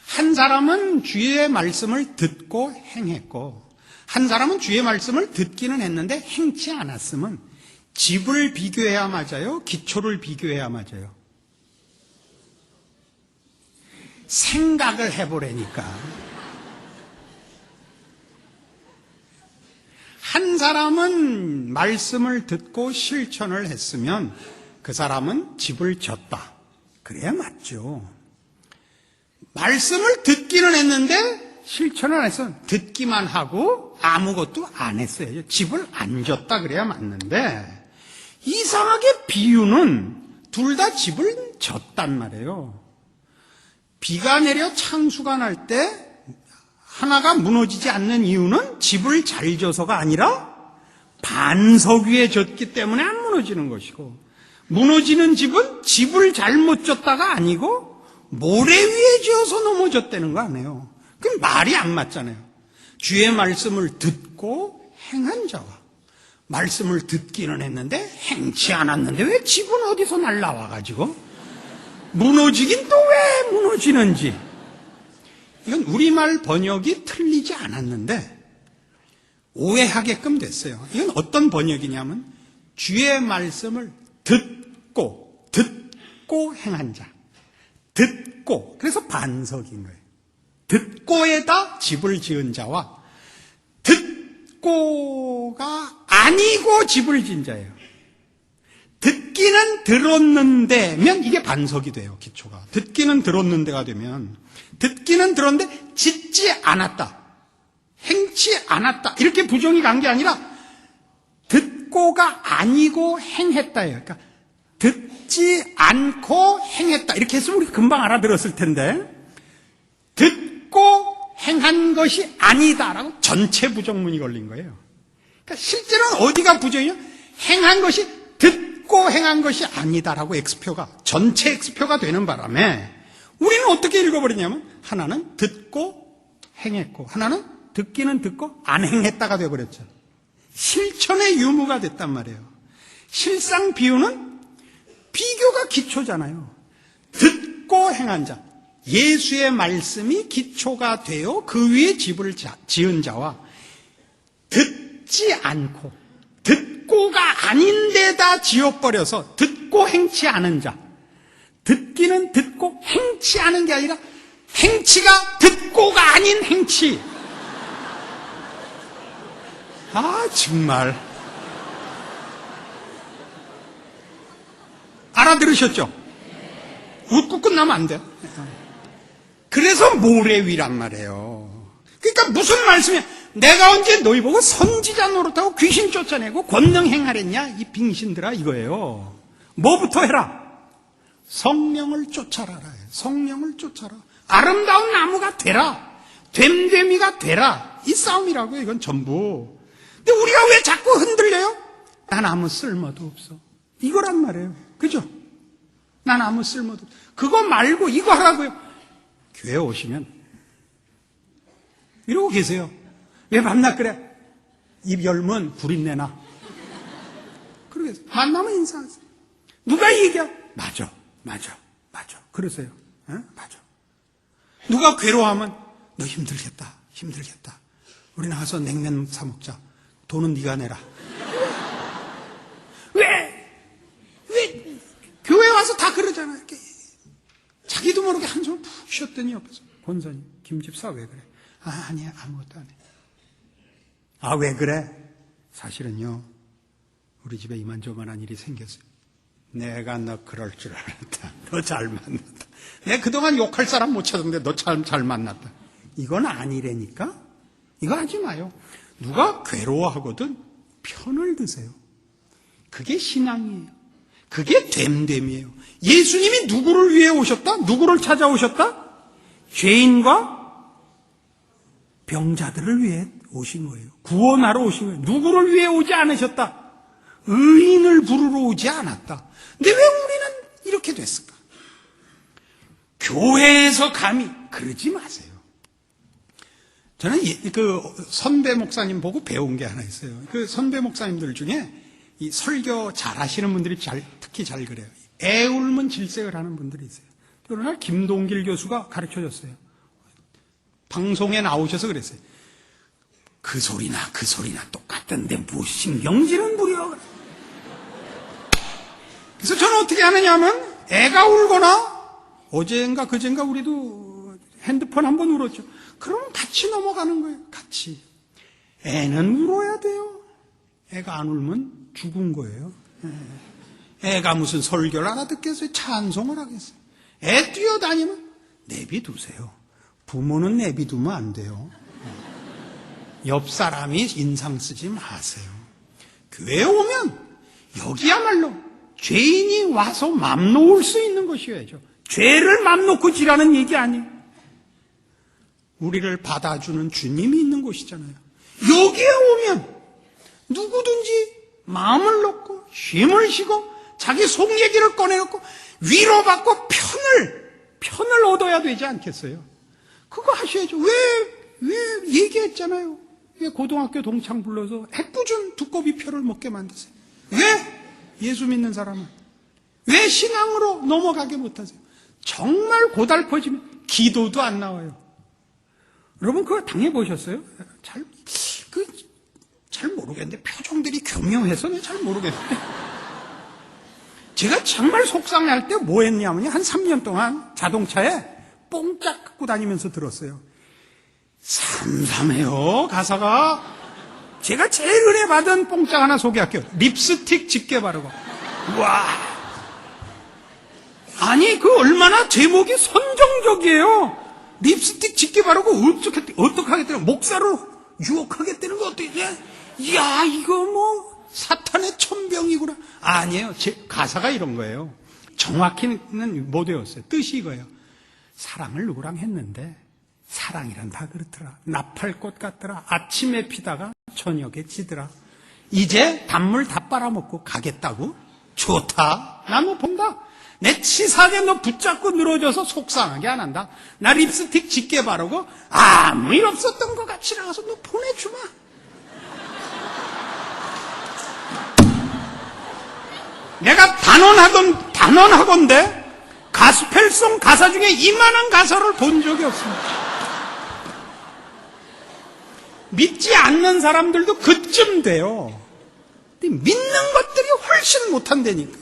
S1: 한 사람은 주의 말씀을 듣고 행했고 한 사람은 주의 말씀을 듣기는 했는데 행치 않았으면 집을 비교해야 맞아요? 기초를 비교해야 맞아요? 생각을 해보라니까. 한 사람은 말씀을 듣고 실천을 했으면 그 사람은 집을 졌다. 그래야 맞죠. 말씀을 듣기는 했는데 실천을 안 해서 듣기만 하고 아무것도 안 했어요. 집을 안 졌다 그래야 맞는데 이상하게 비유는 둘 다 집을 졌단 말이에요. 비가 내려 창수가 날 때 하나가 무너지지 않는 이유는 집을 잘 져서가 아니라 반석 위에 졌기 때문에 안 무너지는 것이고, 무너지는 집은 집을 잘못 졌다가 아니고 모래 위에 지어서 넘어졌다는 거 아니에요. 그럼 말이 안 맞잖아요. 주의 말씀을 듣고 행한 자와 말씀을 듣기는 했는데 행치 않았는데 왜 집은 어디서 날라와가지고 무너지긴 또 왜 무너지는지, 이건 우리말 번역이 틀리지 않았는데 오해하게끔 됐어요. 이건 어떤 번역이냐면 주의 말씀을 듣고 행한 자, 듣고, 그래서 반석인 거예요. 듣고에다 집을 지은 자와 듣고 듣고가 아니고 집을 진 자예요. 듣기는 들었는데면 이게 반석이 돼요, 기초가. 듣기는 들었는데가 되면, 듣기는 들었는데 짓지 않았다, 행치 않았다, 이렇게 부정이 간 게 아니라 듣고가 아니고 행했다예요. 그러니까 듣지 않고 행했다, 이렇게 했으면 우리 금방 알아들었을 텐데, 듣고 행한 것이 아니다라고 전체 부정문이 걸린 거예요. 그러니까 실제로는 어디가 부정이에요? 행한 것이 듣고 행한 것이 아니다라고 X표가, 전체 X표가 되는 바람에 우리는 어떻게 읽어버리냐면 하나는 듣고 행했고 하나는 듣기는 듣고 안 행했다가 되어버렸죠. 실천의 유무가 됐단 말이에요. 실상 비유는 비교가 기초잖아요. 듣고 행한 자, 예수의 말씀이 기초가 되어 그 위에 집을 지은 자와 듣지 않고 듣고가 아닌데다 지어버려서 듣고 행치 않은 자, 듣기는 듣고 행치 않은 게 아니라 행치가 듣고가 아닌 행치. 아, 정말 알아들으셨죠? 웃고 끝나면 안 돼요. 그래서 모래 위란 말이에요. 그러니까 무슨 말씀이야? 내가 언제 너희 보고 선지자 노릇하고 귀신 쫓아내고 권능 행하랬냐? 이 빙신들아, 이거예요. 뭐부터 해라? 성령을 쫓아라. 성령을 쫓아라. 아름다운 나무가 되라. 됨됨이가 되라. 이 싸움이라고요. 이건 전부. 근데 우리가 왜 자꾸 흔들려요? 난 아무 쓸모도 없어. 이거란 말이에요. 그죠? 난 아무 쓸모도 없어. 그거 말고 이거 하라고요. 교회 오시면 이러고 계세요. 왜 밤낮 그래? 입 열면 구린내나. 그러겠어요. 만나면 인사하세요. 누가 얘기해? 맞아. 그러세요. 맞아. 누가 괴로워하면 너 힘들겠다. 우리 나가서 냉면 사 먹자. 돈은 네가 내라. 왜 교회 와서 다 그러잖아. 이렇게 자기도 모르게 한숨을 푹 쉬었더니 옆에서 권사님, 김집사 왜 그래? 아니야, 아무것도 안 해. 아, 왜 그래? 사실은요, 우리 집에 이만저만한 일이 생겼어요. 내가 너 그럴 줄 알았다. 너 잘 만났다. 내가 그동안 욕할 사람 못 찾았는데 너 참 잘 만났다. 이건 아니라니까? 이거 하지 마요. 누가 괴로워하거든 편을 드세요. 그게 신앙이에요. 그게 됨됨이에요. 예수님이 누구를 위해 오셨다? 누구를 찾아오셨다? 죄인과 병자들을 위해 오신 거예요. 구원하러 오신 거예요. 누구를 위해 오지 않으셨다? 의인을 부르러 오지 않았다. 근데 왜 우리는 이렇게 됐을까? 교회에서 감히 그러지 마세요. 저는 그 선배 목사님 보고 배운 게 하나 있어요. 그 선배 목사님들 중에 이 설교 잘 하시는 분들이 특히 잘 그래요. 애울면 질색을 하는 분들이 있어요. 그러나 김동길 교수가 가르쳐 줬어요. 방송에 나오셔서 그랬어요. 그 소리나 똑같던데 뭐 신경질은 부려. 그래서 저는 어떻게 하느냐 하면 애가 울거나 어제인가 그젠가 우리도 핸드폰 한번 울었죠. 그럼 같이 넘어가는 거예요. 같이. 애는 울어야 돼요. 애가 안 울면 죽은 거예요. 애가 무슨 설교를 알아듣겠어요? 찬송을 하겠어요? 애 뛰어다니면 내비두세요. 부모는 내비두면 안 돼요. 옆 사람이 인상 쓰지 마세요. 교회에 오면 여기야말로 죄인이 와서 맘 놓을 수 있는 것이어야죠. 죄를 맘 놓고 지라는 얘기 아니에요. 우리를 받아주는 주님이 있는 곳이잖아요. 여기에 오면 누구든지 마음을 놓고 쉼을 쉬고 자기 속 얘기를 꺼내놓고 위로받고 편을 얻어야 되지 않겠어요? 그거 하셔야죠. 왜 얘기했잖아요. 왜 고등학교 동창 불러서 핵구준 두꺼비표를 먹게 만드세요? 왜? 예수 믿는 사람은 왜 신앙으로 넘어가게 못하세요? 정말 고달퍼지면 기도도 안 나와요. 여러분 그거 당해보셨어요? 잘 모르겠는데 표정들이 교묘해서 잘 모르겠는데 제가 정말 속상할 때 뭐 했냐면요, 한 3년 동안 자동차에 뽕짝 갖고 다니면서 들었어요. 삼삼해요 가사가. 제가 제일 은혜 받은 뽕짝 하나 소개할게요. 립스틱 짙게 바르고. 와. 아니, 그 얼마나 제목이 선정적이에요. 립스틱 짙게 바르고 어떻게 하겠다는 목사로 유혹하겠다는 거 어떻게 해? 이야, 이거 뭐 사탄의 천병이구나. 아니에요. 가사가 이런 거예요. 정확히는 못 외웠어요. 뜻이 이거예요. 사랑을 누구랑 했는데 사랑이란 다 그렇더라. 나팔꽃 같더라. 아침에 피다가 저녁에 지더라. 이제 단물 다 빨아먹고 가겠다고? 좋다. 나 너 본다. 내 치사하게 너 붙잡고 늘어져서 속상하게 안 한다. 나 립스틱 짙게 바르고 아무 일 없었던 것 같이 나가서 너 보내주마. 내가 단언하건대 가스펠송 가사 중에 이만한 가사를 본 적이 없습니다. 믿지 않는 사람들도 그쯤 돼요. 근데 믿는 것들이 훨씬 못한다니까.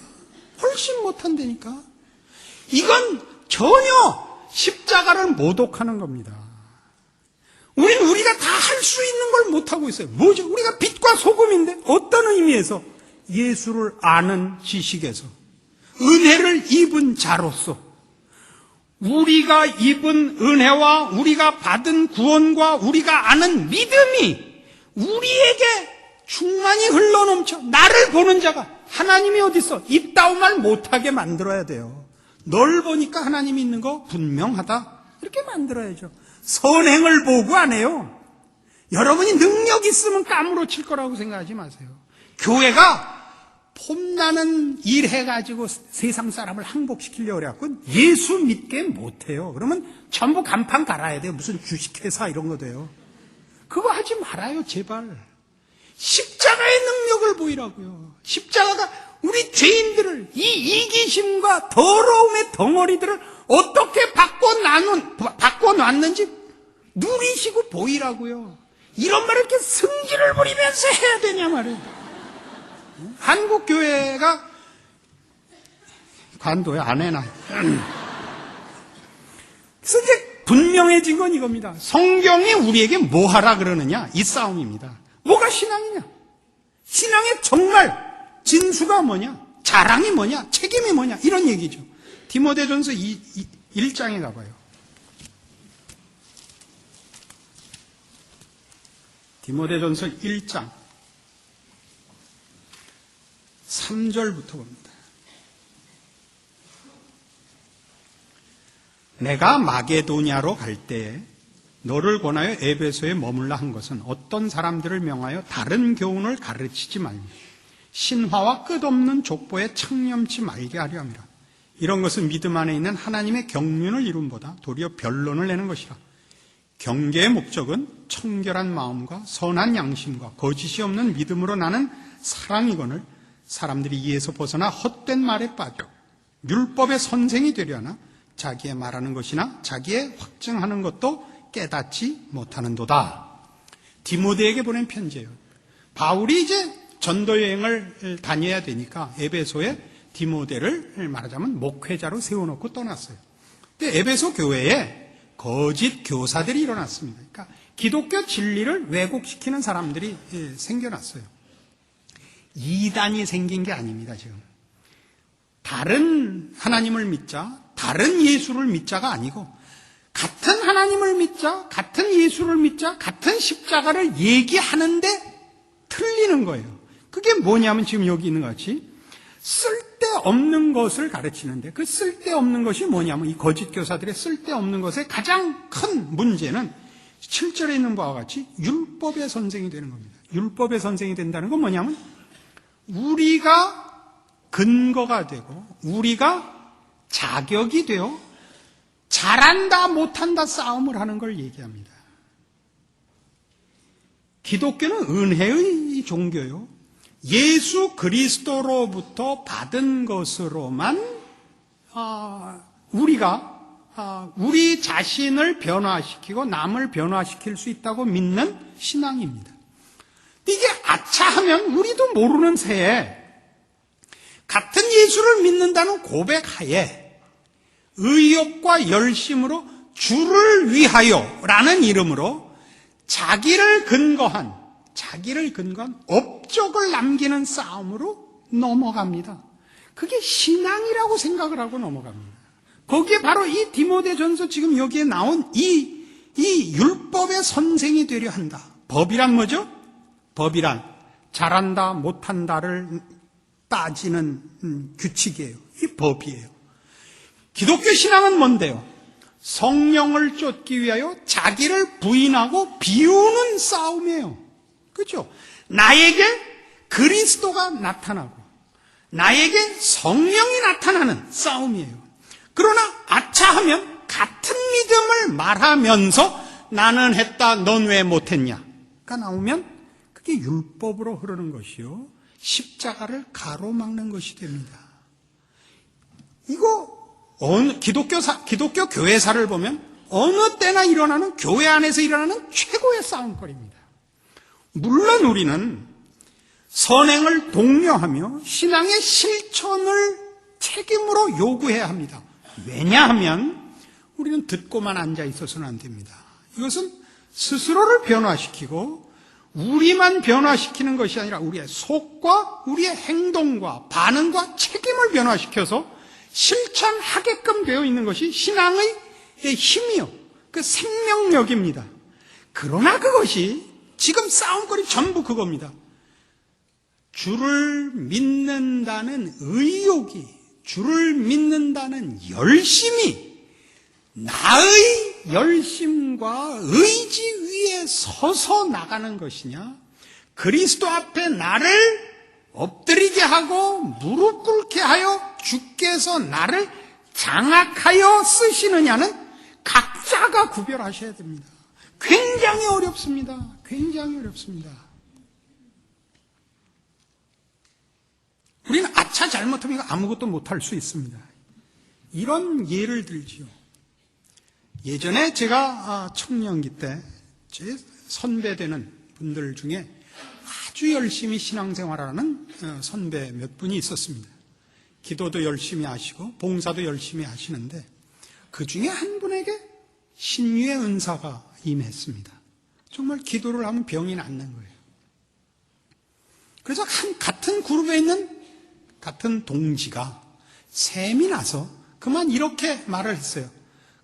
S1: 훨씬 못한다니까. 이건 전혀 십자가를 모독하는 겁니다. 우리가 다 할 수 있는 걸 못하고 있어요. 뭐죠? 우리가 빛과 소금인데 어떤 의미에서? 예수를 아는 지식에서, 은혜를 입은 자로서, 우리가 입은 은혜와 우리가 받은 구원과 우리가 아는 믿음이 우리에게 충만히 흘러넘쳐 나를 보는 자가, 하나님이 어디 있어? 있다고 말 못하게 만들어야 돼요. 널 보니까 하나님이 있는 거 분명하다, 이렇게 만들어야죠. 선행을 보고 안 해요. 여러분이 능력 있으면 까무러칠 거라고 생각하지 마세요. 교회가 폼나는 일 해가지고 세상 사람을 항복시키려고 그래갖고 예수 믿게 못해요. 그러면 전부 간판 갈아야 돼요. 무슨 주식회사 이런 거 돼요. 그거 하지 말아요, 제발. 십자가의 능력을 보이라고요. 십자가가 우리 죄인들을, 이 이기심과 더러움의 덩어리들을 어떻게 바꿔놨는지 누리시고 보이라고요. 이런 말을 이렇게 승질을 부리면서 해야 되냐 말이에요. 한국 교회가 관도에 안 해놔. 그래서 이제 분명해진 건 이겁니다. 성경이 우리에게 뭐 하라 그러느냐, 이 싸움입니다. 뭐가 신앙이냐? 신앙의 정말 진수가 뭐냐? 자랑이 뭐냐? 책임이 뭐냐? 이런 얘기죠. 디모데전서 1장에 가봐요. 디모데전서 1장 3절부터 봅니다. 내가 마게도냐로 갈 때에 너를 권하여 에베소에 머물라 한 것은 어떤 사람들을 명하여 다른 교훈을 가르치지 말며 신화와 끝없는 족보에 창념치 말게 하려 함이라. 이런 것은 믿음 안에 있는 하나님의 경륜을 이룸보다 도리어 변론을 내는 것이라. 경계의 목적은 청결한 마음과 선한 양심과 거짓이 없는 믿음으로 나는 사랑이거늘 사람들이 이에서 벗어나 헛된 말에 빠져 율법의 선생이 되려 하나 자기의 말하는 것이나 자기의 확증하는 것도 깨닫지 못하는도다. 디모데에게 보낸 편지예요. 바울이 이제 전도 여행을 다녀야 되니까 에베소에 디모데를 말하자면 목회자로 세워놓고 떠났어요. 근데 에베소 교회에 거짓 교사들이 일어났습니다. 그러니까 기독교 진리를 왜곡시키는 사람들이 생겨났어요. 이단이 생긴 게 아닙니다, 지금. 다른 하나님을 믿자, 다른 예수를 믿자가 아니고 같은 하나님을 믿자, 같은 예수를 믿자, 같은 십자가를 얘기하는데 틀리는 거예요. 그게 뭐냐면 지금 여기 있는 것 같이 쓸데없는 것을 가르치는데, 그 쓸데없는 것이 뭐냐면 이 거짓 교사들의 쓸데없는 것의 가장 큰 문제는 7절에 있는 바와 같이 율법의 선생이 되는 겁니다. 율법의 선생이 된다는 건 뭐냐면 우리가 근거가 되고 우리가 자격이 되어 잘한다 못한다 싸움을 하는 걸 얘기합니다. 기독교는 은혜의 종교요. 예수 그리스도로부터 받은 것으로만 우리가 우리 자신을 변화시키고 남을 변화시킬 수 있다고 믿는 신앙입니다. 이게 아차하면 우리도 모르는 새에 같은 예수를 믿는다는 고백하에 의욕과 열심으로 주를 위하여 라는 이름으로 자기를 근거한 자기를 근거한 업적을 남기는 싸움으로 넘어갑니다. 그게 신앙이라고 생각을 하고 넘어갑니다. 거기에 바로 이 디모데전서 지금 여기에 나온 이 율법의 선생이 되려 한다. 법이란 뭐죠? 법이란 잘한다 못한다를 따지는 규칙이에요. 이 법이에요. 기독교 신앙은 뭔데요? 성령을 쫓기 위하여 자기를 부인하고 비우는 싸움이에요. 그렇죠? 나에게 그리스도가 나타나고 나에게 성령이 나타나는 싸움이에요. 그러나 아차하면 같은 믿음을 말하면서 나는 했다 넌 왜 못했냐가 나오면 그게 율법으로 흐르는 것이요 십자가를 가로막는 것이 됩니다. 이거 기독교 교회사를 보면 어느 때나 일어나는 교회 안에서 일어나는 최고의 싸움거리입니다. 물론 우리는 선행을 독려하며 신앙의 실천을 책임으로 요구해야 합니다. 왜냐하면 우리는 듣고만 앉아 있어서는 안 됩니다. 이것은 스스로를 변화시키고 우리만 변화시키는 것이 아니라 우리의 속과 우리의 행동과 반응과 책임을 변화시켜서 실천하게끔 되어 있는 것이 신앙의 힘이요. 그 생명력입니다. 그러나 그것이 지금 싸움거리 전부 그겁니다. 주를 믿는다는 의욕이, 주를 믿는다는 열심이 나의 열심과 의지 위에 서서 나가는 것이냐, 그리스도 앞에 나를 엎드리게 하고 무릎 꿇게 하여 주께서 나를 장악하여 쓰시느냐는 각자가 구별하셔야 됩니다. 굉장히 어렵습니다. 굉장히 어렵습니다. 우리는 아차 잘못하면 아무것도 못할 수 있습니다. 이런 예를 들지요. 예전에 제가 청년기 때 제 선배되는 분들 중에 아주 열심히 신앙생활하는 선배 몇 분이 있었습니다. 기도도 열심히 하시고 봉사도 열심히 하시는데 그 중에 한 분에게 신유의 은사가 임했습니다. 정말 기도를 하면 병이 낫는 거예요. 그래서 같은 그룹에 있는 같은 동지가 셈이 나서 그만 이렇게 말을 했어요.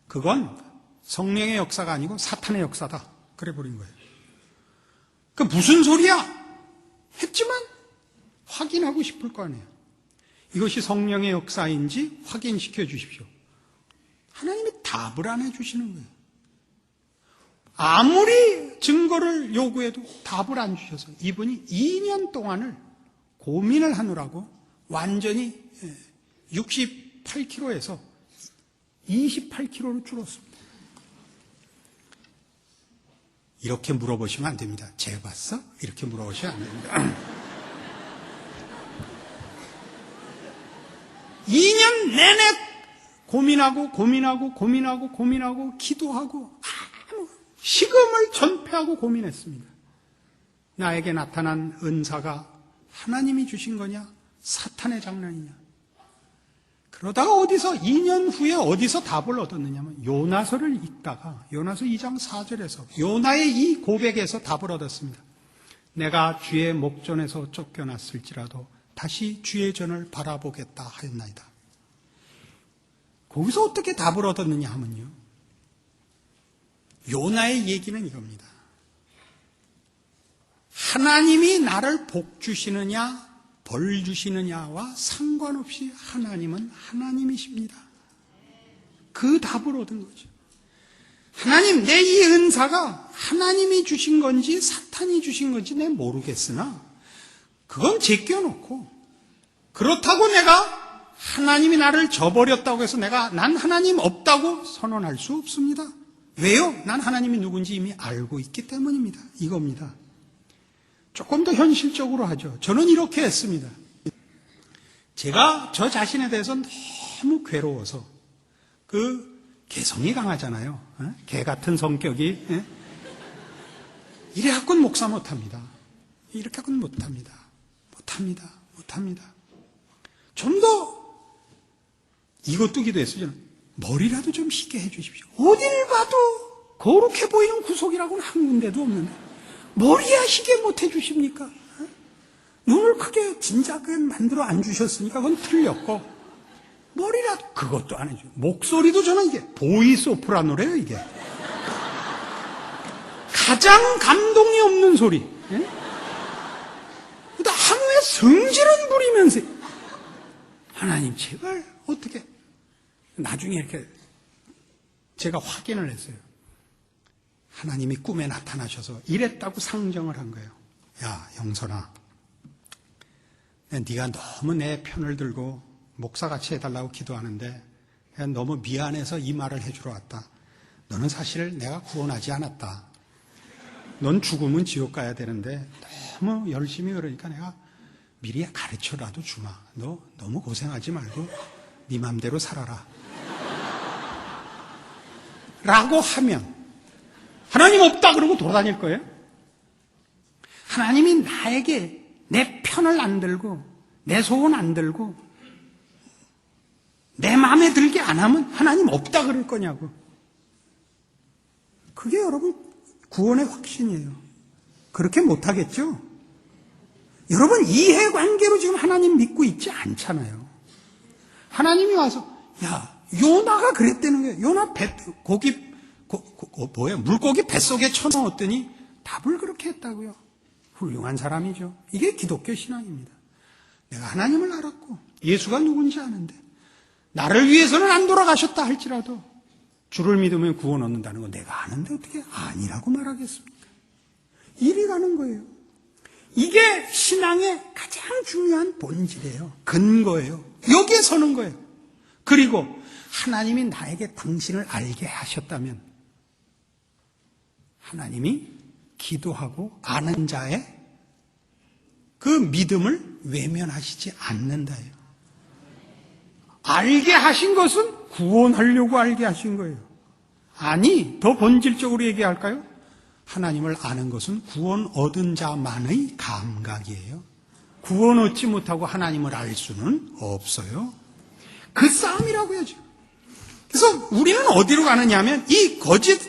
S1: 그건 성령의 역사가 아니고 사탄의 역사다. 그래 버린 거예요. 그 무슨 소리야? 했지만 확인하고 싶을 거 아니에요. 이것이 성령의 역사인지 확인시켜 주십시오. 하나님이 답을 안 해주시는 거예요. 아무리 증거를 요구해도 답을 안 주셔서 이분이 2년 동안을 고민을 하느라고 완전히 68kg에서 28kg로 줄었습니다. 이렇게 물어보시면 안 됩니다. 재봤어? 이렇게 물어보시면 안 됩니다. 2년 내내 고민하고 기도하고 식음을 전폐하고 고민했습니다. 나에게 나타난 은사가 하나님이 주신 거냐? 사탄의 장난이냐? 그러다가 2년 후에 어디서 답을 얻었느냐면 요나서를 읽다가 요나서 2장 4절에서 요나의 이 고백에서 답을 얻었습니다. 내가 주의 목전에서 쫓겨났을지라도 다시 주의 전을 바라보겠다 하였나이다. 거기서 어떻게 답을 얻었느냐 하면요, 요나의 얘기는 이겁니다. 하나님이 나를 복 주시느냐 벌 주시느냐와 상관없이 하나님은 하나님이십니다. 그 답을 얻은 거죠. 하나님, 내 이 은사가 하나님이 주신 건지 사탄이 주신 건지 내가 모르겠으나 그건 제껴놓고, 그렇다고 내가 하나님이 나를 저버렸다고 해서 난 하나님 없다고 선언할 수 없습니다. 왜요? 난 하나님이 누군지 이미 알고 있기 때문입니다. 이겁니다. 조금 더 현실적으로 하죠. 저는 이렇게 했습니다. 제가 저 자신에 대해서 너무 괴로워서, 개성이 강하잖아요. 개 같은 성격이. 이래 갖고는 목사 못합니다. 이렇게 갖고는 못합니다. 좀 더 이것도 기도했어요. 저는 머리라도 좀 쉽게 해 주십시오. 어딜 봐도 거룩해 보이는 구석이라고는 한 군데도 없는데 머리야 희게 못 해주십니까? 눈을 크게 진작에 만들어 안 주셨으니까 그건 틀렸고, 머리라도 그것도 안 해줘요. 목소리도 저는 이게 보이소프라노래요, 이게. 가장 감동이 없는 소리. 예? 그러다 하루에 성질은 부리면서, 하나님 제발 어떻게, 나중에 이렇게 제가 확인을 했어요. 하나님이 꿈에 나타나셔서 이랬다고 상정을 한 거예요. 야, 영선아, 네가 너무 내 편을 들고 목사같이 해달라고 기도하는데 그냥 너무 미안해서 이 말을 해주러 왔다. 너는 사실 내가 구원하지 않았다. 넌 죽으면 지옥 가야 되는데 너무 열심히 그러니까 내가 미리 가르쳐라도 주마. 너 너무 고생하지 말고 네 맘대로 살아라. 라고 하면 하나님 없다 그러고 돌아다닐 거예요? 하나님이 나에게 내 편을 안 들고 내 소원 안 들고 내 마음에 들게 안 하면 하나님 없다 그럴 거냐고. 그게 여러분 구원의 확신이에요. 그렇게 못하겠죠? 여러분 이해관계로 지금 하나님 믿고 있지 않잖아요. 하나님이 와서 야 요나가 그랬다는 거예요. 요나 물고기 뱃속에 쳐넣었더니 답을 그렇게 했다고요. 훌륭한 사람이죠. 이게 기독교 신앙입니다. 내가 하나님을 알았고 예수가 누군지 아는데 나를 위해서는 안 돌아가셨다 할지라도 주를 믿으면 구원 얻는다는 거 내가 아는데 어떻게 아니라고 말하겠습니까? 이리 가는 거예요. 이게 신앙의 가장 중요한 본질이에요. 근거예요. 여기에 서는 거예요. 그리고 하나님이 나에게 당신을 알게 하셨다면 하나님이 기도하고 아는 자의 그 믿음을 외면하시지 않는다예요. 알게 하신 것은 구원하려고 알게 하신 거예요. 아니, 더 본질적으로 얘기할까요? 하나님을 아는 것은 구원 얻은 자만의 감각이에요. 구원 얻지 못하고 하나님을 알 수는 없어요. 그 싸움이라고 해야죠. 그래서 우리는 어디로 가느냐 하면 이 거짓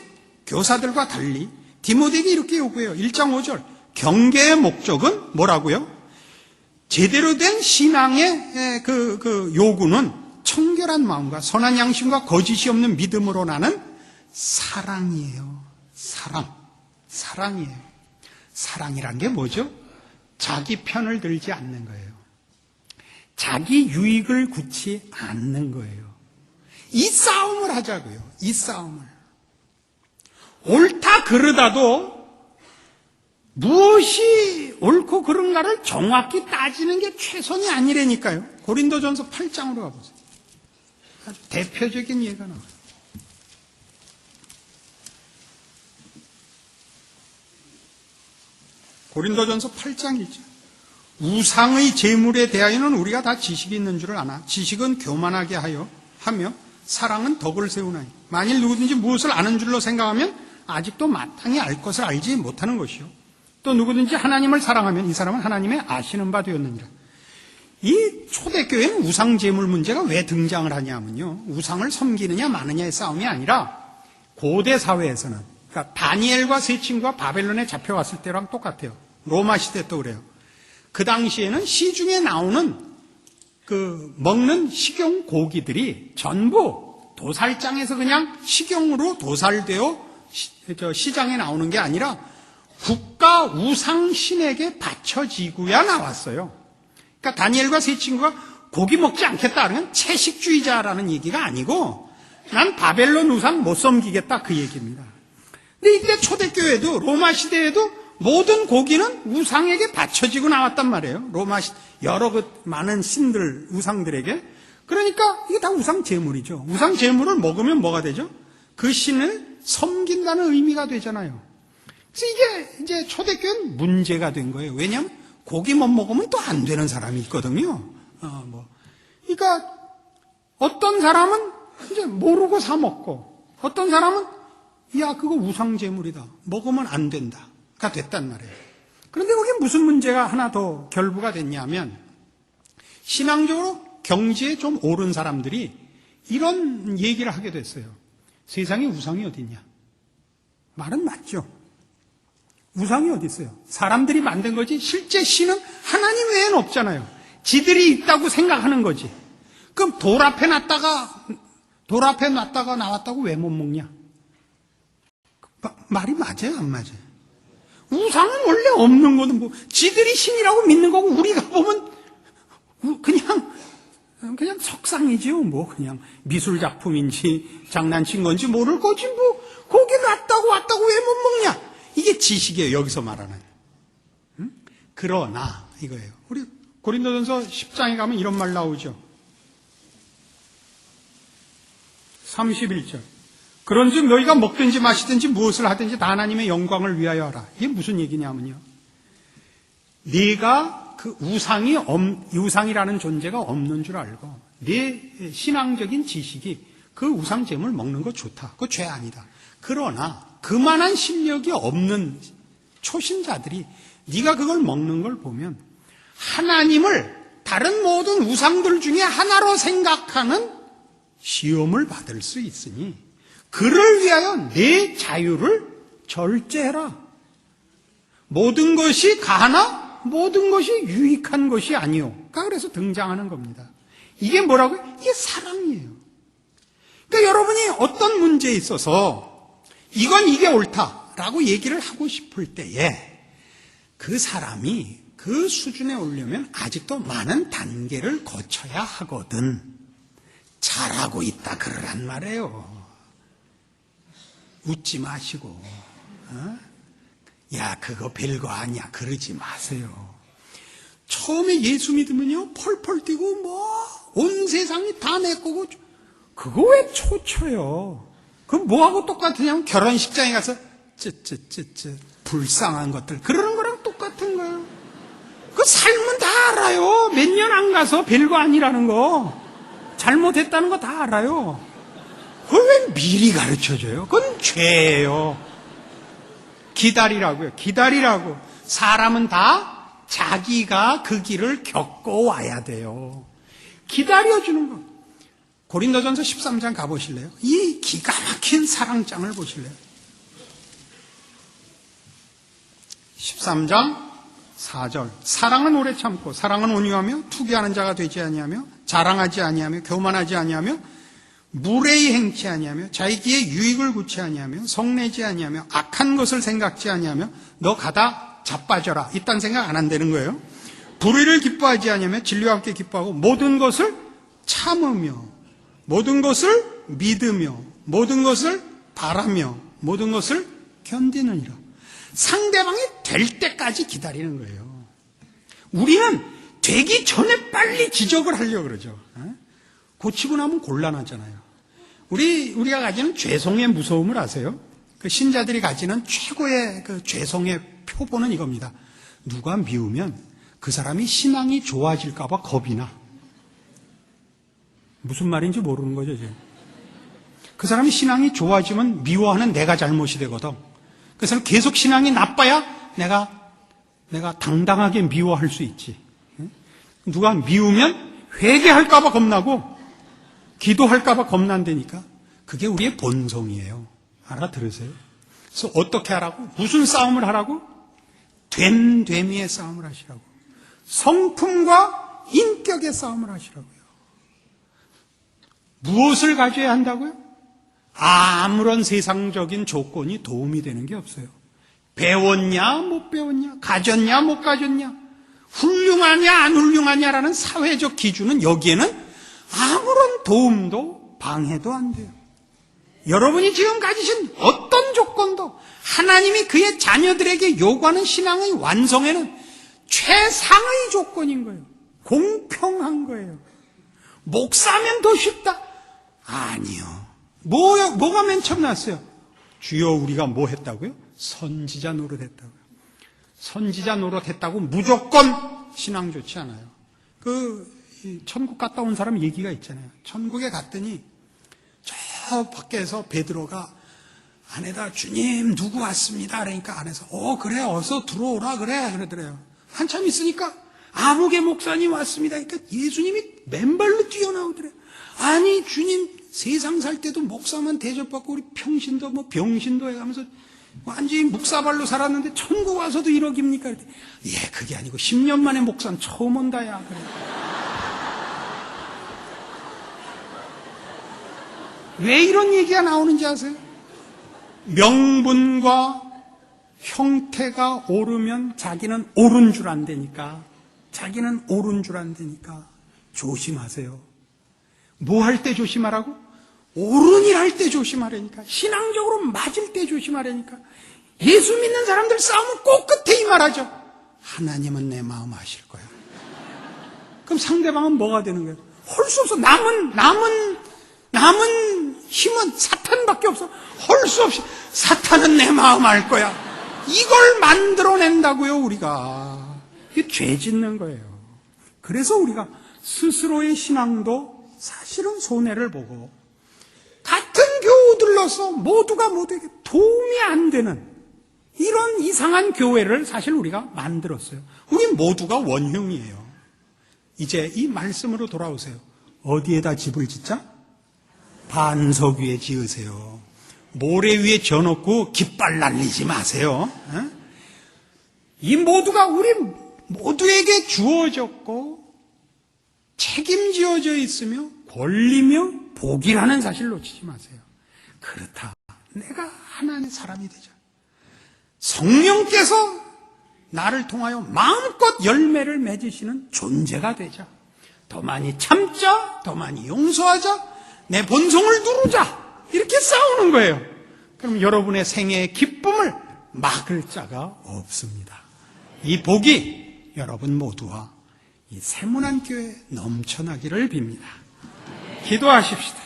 S1: 교사들과 달리 디모데에게 이렇게 요구해요. 1장 5절. 경계의 목적은 뭐라고요? 제대로 된 신앙의 그 요구는 청결한 마음과 선한 양심과 거짓이 없는 믿음으로 나는 사랑이에요. 사랑이에요. 사랑이란 게 뭐죠? 자기 편을 들지 않는 거예요. 자기 유익을 굳지 않는 거예요. 이 싸움을 하자고요. 이 싸움을. 옳다 그러다도 무엇이 옳고 그른가를 정확히 따지는 게 최선이 아니라니까요. 고린도전서 8장으로 가보세요. 아주 대표적인 예가 나와요. 고린도전서 8장 1절. 우상의 제물에 대하여는 우리가 다 지식이 있는 줄을 아나 지식은 교만하게 하며 사랑은 덕을 세우나니 만일 누구든지 무엇을 아는 줄로 생각하면 아직도 마땅히 알 것을 알지 못하는 것이요 또 누구든지 하나님을 사랑하면 이 사람은 하나님의 아시는 바 되었느니라. 이 초대교회는 우상 제물 문제가 왜 등장을 하냐면요, 우상을 섬기느냐 마느냐의 싸움이 아니라 고대 사회에서는, 그러니까 다니엘과 세 친구가 바벨론에 잡혀갔을 때랑 똑같아요. 로마 시대 때 그래요. 그 당시에는 시중에 나오는 그 먹는 식용 고기들이 전부 도살장에서 그냥 식용으로 도살되어 시장에 나오는 게 아니라 국가 우상 신에게 바쳐지고야 나왔어요. 그러니까 다니엘과 세 친구가 고기 먹지 않겠다 그러면 채식주의자라는 얘기가 아니고 난 바벨론 우상 못 섬기겠다 그 얘기입니다. 근데 이때 초대교회도 로마 시대에도 모든 고기는 우상에게 바쳐지고 나왔단 말이에요. 로마 여러 많은 신들 우상들에게. 그러니까 이게 다 우상 제물이죠. 우상 제물을 먹으면 뭐가 되죠? 그 신을 섬긴다는 의미가 되잖아요. 그래서 이게 이제 초대교회는 문제가 된 거예요. 왜냐하면 고기 못 먹으면 또 안 되는 사람이 있거든요. 그러니까 어떤 사람은 이제 모르고 사 먹고, 어떤 사람은 야 그거 우상 제물이다, 먹으면 안 된다가 됐단 말이에요. 그런데 거기에 무슨 문제가 하나 더 결부가 됐냐면, 신앙적으로 경지에 좀 오른 사람들이 이런 얘기를 하게 됐어요. 세상에 우상이 어딨냐? 말은 맞죠. 우상이 어디 있어요? 사람들이 만든 거지 실제 신은 하나님 외에는 없잖아요. 지들이 있다고 생각하는 거지. 그럼 돌 앞에 놨다가 나왔다고 왜 못 먹냐? 말이 맞아요, 안 맞아요? 우상은 원래 없는 거는 뭐 지들이 신이라고 믿는 거고 우리가 보면 그냥 석상이지요. 뭐 그냥 미술 작품인지 장난친 건지 모를 거지 뭐 거기 왔다고 왜 못 먹냐? 이게 지식이에요. 여기서 말하는. 그러나 이거예요. 우리 고린도전서 10장에 가면 이런 말 나오죠. 31절. 그런즉 너희가 먹든지 마시든지 무엇을 하든지 다 하나님의 영광을 위하여 하라. 이게 무슨 얘기냐면요. 네가 그 우상이라는 존재가 없는 줄 알고 네 신앙적인 지식이 그 우상 제물 먹는 거 좋다. 그거 죄 아니다. 그러나 그만한 실력이 없는 초신자들이 네가 그걸 먹는 걸 보면 하나님을 다른 모든 우상들 중에 하나로 생각하는 시험을 받을 수 있으니 그를 위하여 내 자유를 절제해라. 모든 것이 가나 모든 것이 유익한 것이 아니요. 그래서 등장하는 겁니다. 이게 뭐라고요? 이게 사랑이에요. 그러니까 여러분이 어떤 문제에 있어서 이게 옳다라고 얘기를 하고 싶을 때에 그 사람이 그 수준에 오려면 아직도 많은 단계를 거쳐야 하거든. 잘하고 있다 그러란 말이에요. 웃지 마시고 야 그거 별거 아니야 그러지 마세요. 처음에 예수 믿으면요 펄펄 뛰고 뭐 온 세상이 다 내 거고 그거 왜 초쳐요? 그럼 뭐하고 똑같으냐면 결혼식장에 가서 불쌍한 것들 그러는 거랑 똑같은 거예요. 그 삶은 다 알아요. 몇 년 안 가서 별거 아니라는 거 잘못했다는 거 다 알아요. 그걸 왜 미리 가르쳐줘요? 그건 죄예요. 기다리라고요. 기다리라고. 사람은 다 자기가 그 길을 겪어와야 돼요. 기다려주는 거. 고린도전서 13장 가보실래요? 이 기가 막힌 사랑장을 보실래요? 13장 4절. 사랑은 오래 참고 사랑은 온유하며 투기하는 자가 되지 아니하며 자랑하지 아니하며 교만하지 아니하며 무례히 행치 아니하며 자기의 유익을 구치 아니하며 성내지 아니하며 악한 것을 생각지 아니하며 너 가다 자빠져라. 이딴 생각 안 한다는 거예요. 불의를 기뻐하지 아니하며 진리와 함께 기뻐하고 모든 것을 참으며 모든 것을 믿으며 모든 것을 바라며 모든 것을 견디느니라. 상대방이 될 때까지 기다리는 거예요. 우리는 되기 전에 빨리 지적을 하려고 그러죠. 고치고 나면 곤란하잖아요. 우리가 가지는 죄송의 무서움을 아세요? 그 신자들이 가지는 최고의 그 죄송의 표본은 이겁니다. 누가 미우면 그 사람이 신앙이 좋아질까봐 겁이 나. 무슨 말인지 모르는 거죠, 지금. 그 사람이 신앙이 좋아지면 미워하는 내가 잘못이 되거든. 그래서 계속 신앙이 나빠야 내가 당당하게 미워할 수 있지. 누가 미우면 회개할까봐 겁나고 기도할까봐 겁난다니까. 그게 우리의 본성이에요. 알아들으세요? 그래서 어떻게 하라고? 무슨 싸움을 하라고? 되미의 싸움을 하시라고. 성품과 인격의 싸움을 하시라고요. 무엇을 가져야 한다고요? 아무런 세상적인 조건이 도움이 되는 게 없어요. 배웠냐 못 배웠냐, 가졌냐 못 가졌냐, 훌륭하냐 안 훌륭하냐라는 사회적 기준은 여기에는 아무런 도움도 방해도 안 돼요. 여러분이 지금 가지신 어떤 조건도 하나님이 그의 자녀들에게 요구하는 신앙의 완성에는 최상의 조건인 거예요. 공평한 거예요. 목사면 더 쉽다? 아니요. 뭐가 맨 처음 났어요? 주여 우리가 뭐 했다고요? 선지자 노릇했다고요. 선지자 노릇했다고 무조건 신앙 좋지 않아요. 천국 갔다 온 사람 얘기가 있잖아요. 천국에 갔더니 저 밖에서 베드로가 안에다 주님 누구 왔습니다. 그러니까 안에서 그래 어서 들어오라 그래 그러더래요. 한참 있으니까 아무개 목사님 왔습니다. 그러니까 예수님이 맨발로 뛰어나오더래요. 아니 주님 세상 살 때도 목사만 대접받고 우리 평신도 병신도 해가면서 완전히 묵사발로 살았는데 천국 와서도 1억입니까? 예, 그게 아니고 10년 만에 목사는 처음 온다, 야. 그래. 왜 이런 얘기가 나오는지 아세요? 명분과 형태가 오르면 자기는 옳은 줄 안다니까. 자기는 옳은 줄 안다니까. 조심하세요. 뭐 할 때 조심하라고? 옳은 일 할 때 조심하라니까. 신앙적으로 맞을 때 조심하라니까. 예수 믿는 사람들 싸우면 꼭 끝에 이 말하죠. 하나님은 내 마음 아실 거야. 그럼 상대방은 뭐가 되는 거예요? 할 수 없어. 남은 힘은 사탄밖에 없어. 할 수 없이 사탄은 내 마음 알 거야. 이걸 만들어낸다고요, 우리가. 이게 죄 짓는 거예요. 그래서 우리가 스스로의 신앙도 사실은 손해를 보고 같은 교우들로서 모두가 모두에게 도움이 안 되는 이런 이상한 교회를 사실 우리가 만들었어요. 우리 모두가 원흉이에요. 이제 이 말씀으로 돌아오세요. 어디에다 집을 짓자? 반석 위에 지으세요. 모래 위에 지어놓고 깃발 날리지 마세요. 이 모두가 우리 모두에게 주어졌고 책임지어져 있으며 권리며 복이라는 사실을 놓치지 마세요. 그렇다. 내가 하나님의 사람이 되자. 성령께서 나를 통하여 마음껏 열매를 맺으시는 존재가 되자. 더 많이 참자, 더 많이 용서하자, 내 본성을 누르자. 이렇게 싸우는 거예요. 그럼 여러분의 생애의 기쁨을 막을 자가 없습니다. 이 복이 여러분 모두와 이 세문안 교회에 넘쳐나기를 빕니다. 기도하십시다.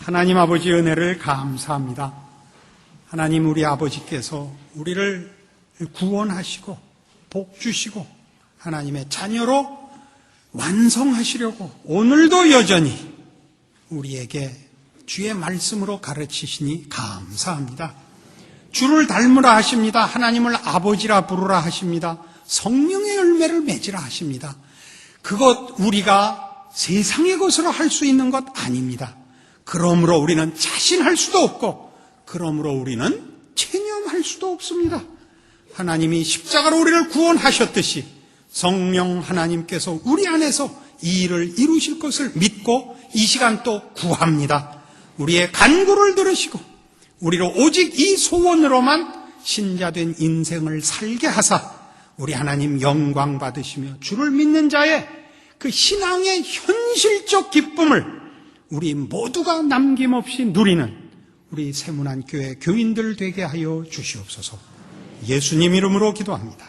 S1: 하나님 아버지 은혜를 감사합니다. 하나님 우리 아버지께서 우리를 구원하시고 복 주시고 하나님의 자녀로 완성하시려고 오늘도 여전히 우리에게 주의 말씀으로 가르치시니 감사합니다. 주를 닮으라 하십니다. 하나님을 아버지라 부르라 하십니다. 성령의 열매를 맺으라 하십니다. 그것 우리가 세상의 것으로 할 수 있는 것 아닙니다. 그러므로 우리는 자신할 수도 없고 그러므로 우리는 체념할 수도 없습니다. 하나님이 십자가로 우리를 구원하셨듯이 성령 하나님께서 우리 안에서 이 일을 이루실 것을 믿고 이 시간 또 구합니다. 우리의 간구를 들으시고 우리로 오직 이 소원으로만 신자된 인생을 살게 하사 우리 하나님 영광 받으시며 주를 믿는 자의 그 신앙의 현실적 기쁨을 우리 모두가 남김없이 누리는 우리 세문안 교회 교인들 되게 하여 주시옵소서. 예수님 이름으로 기도합니다.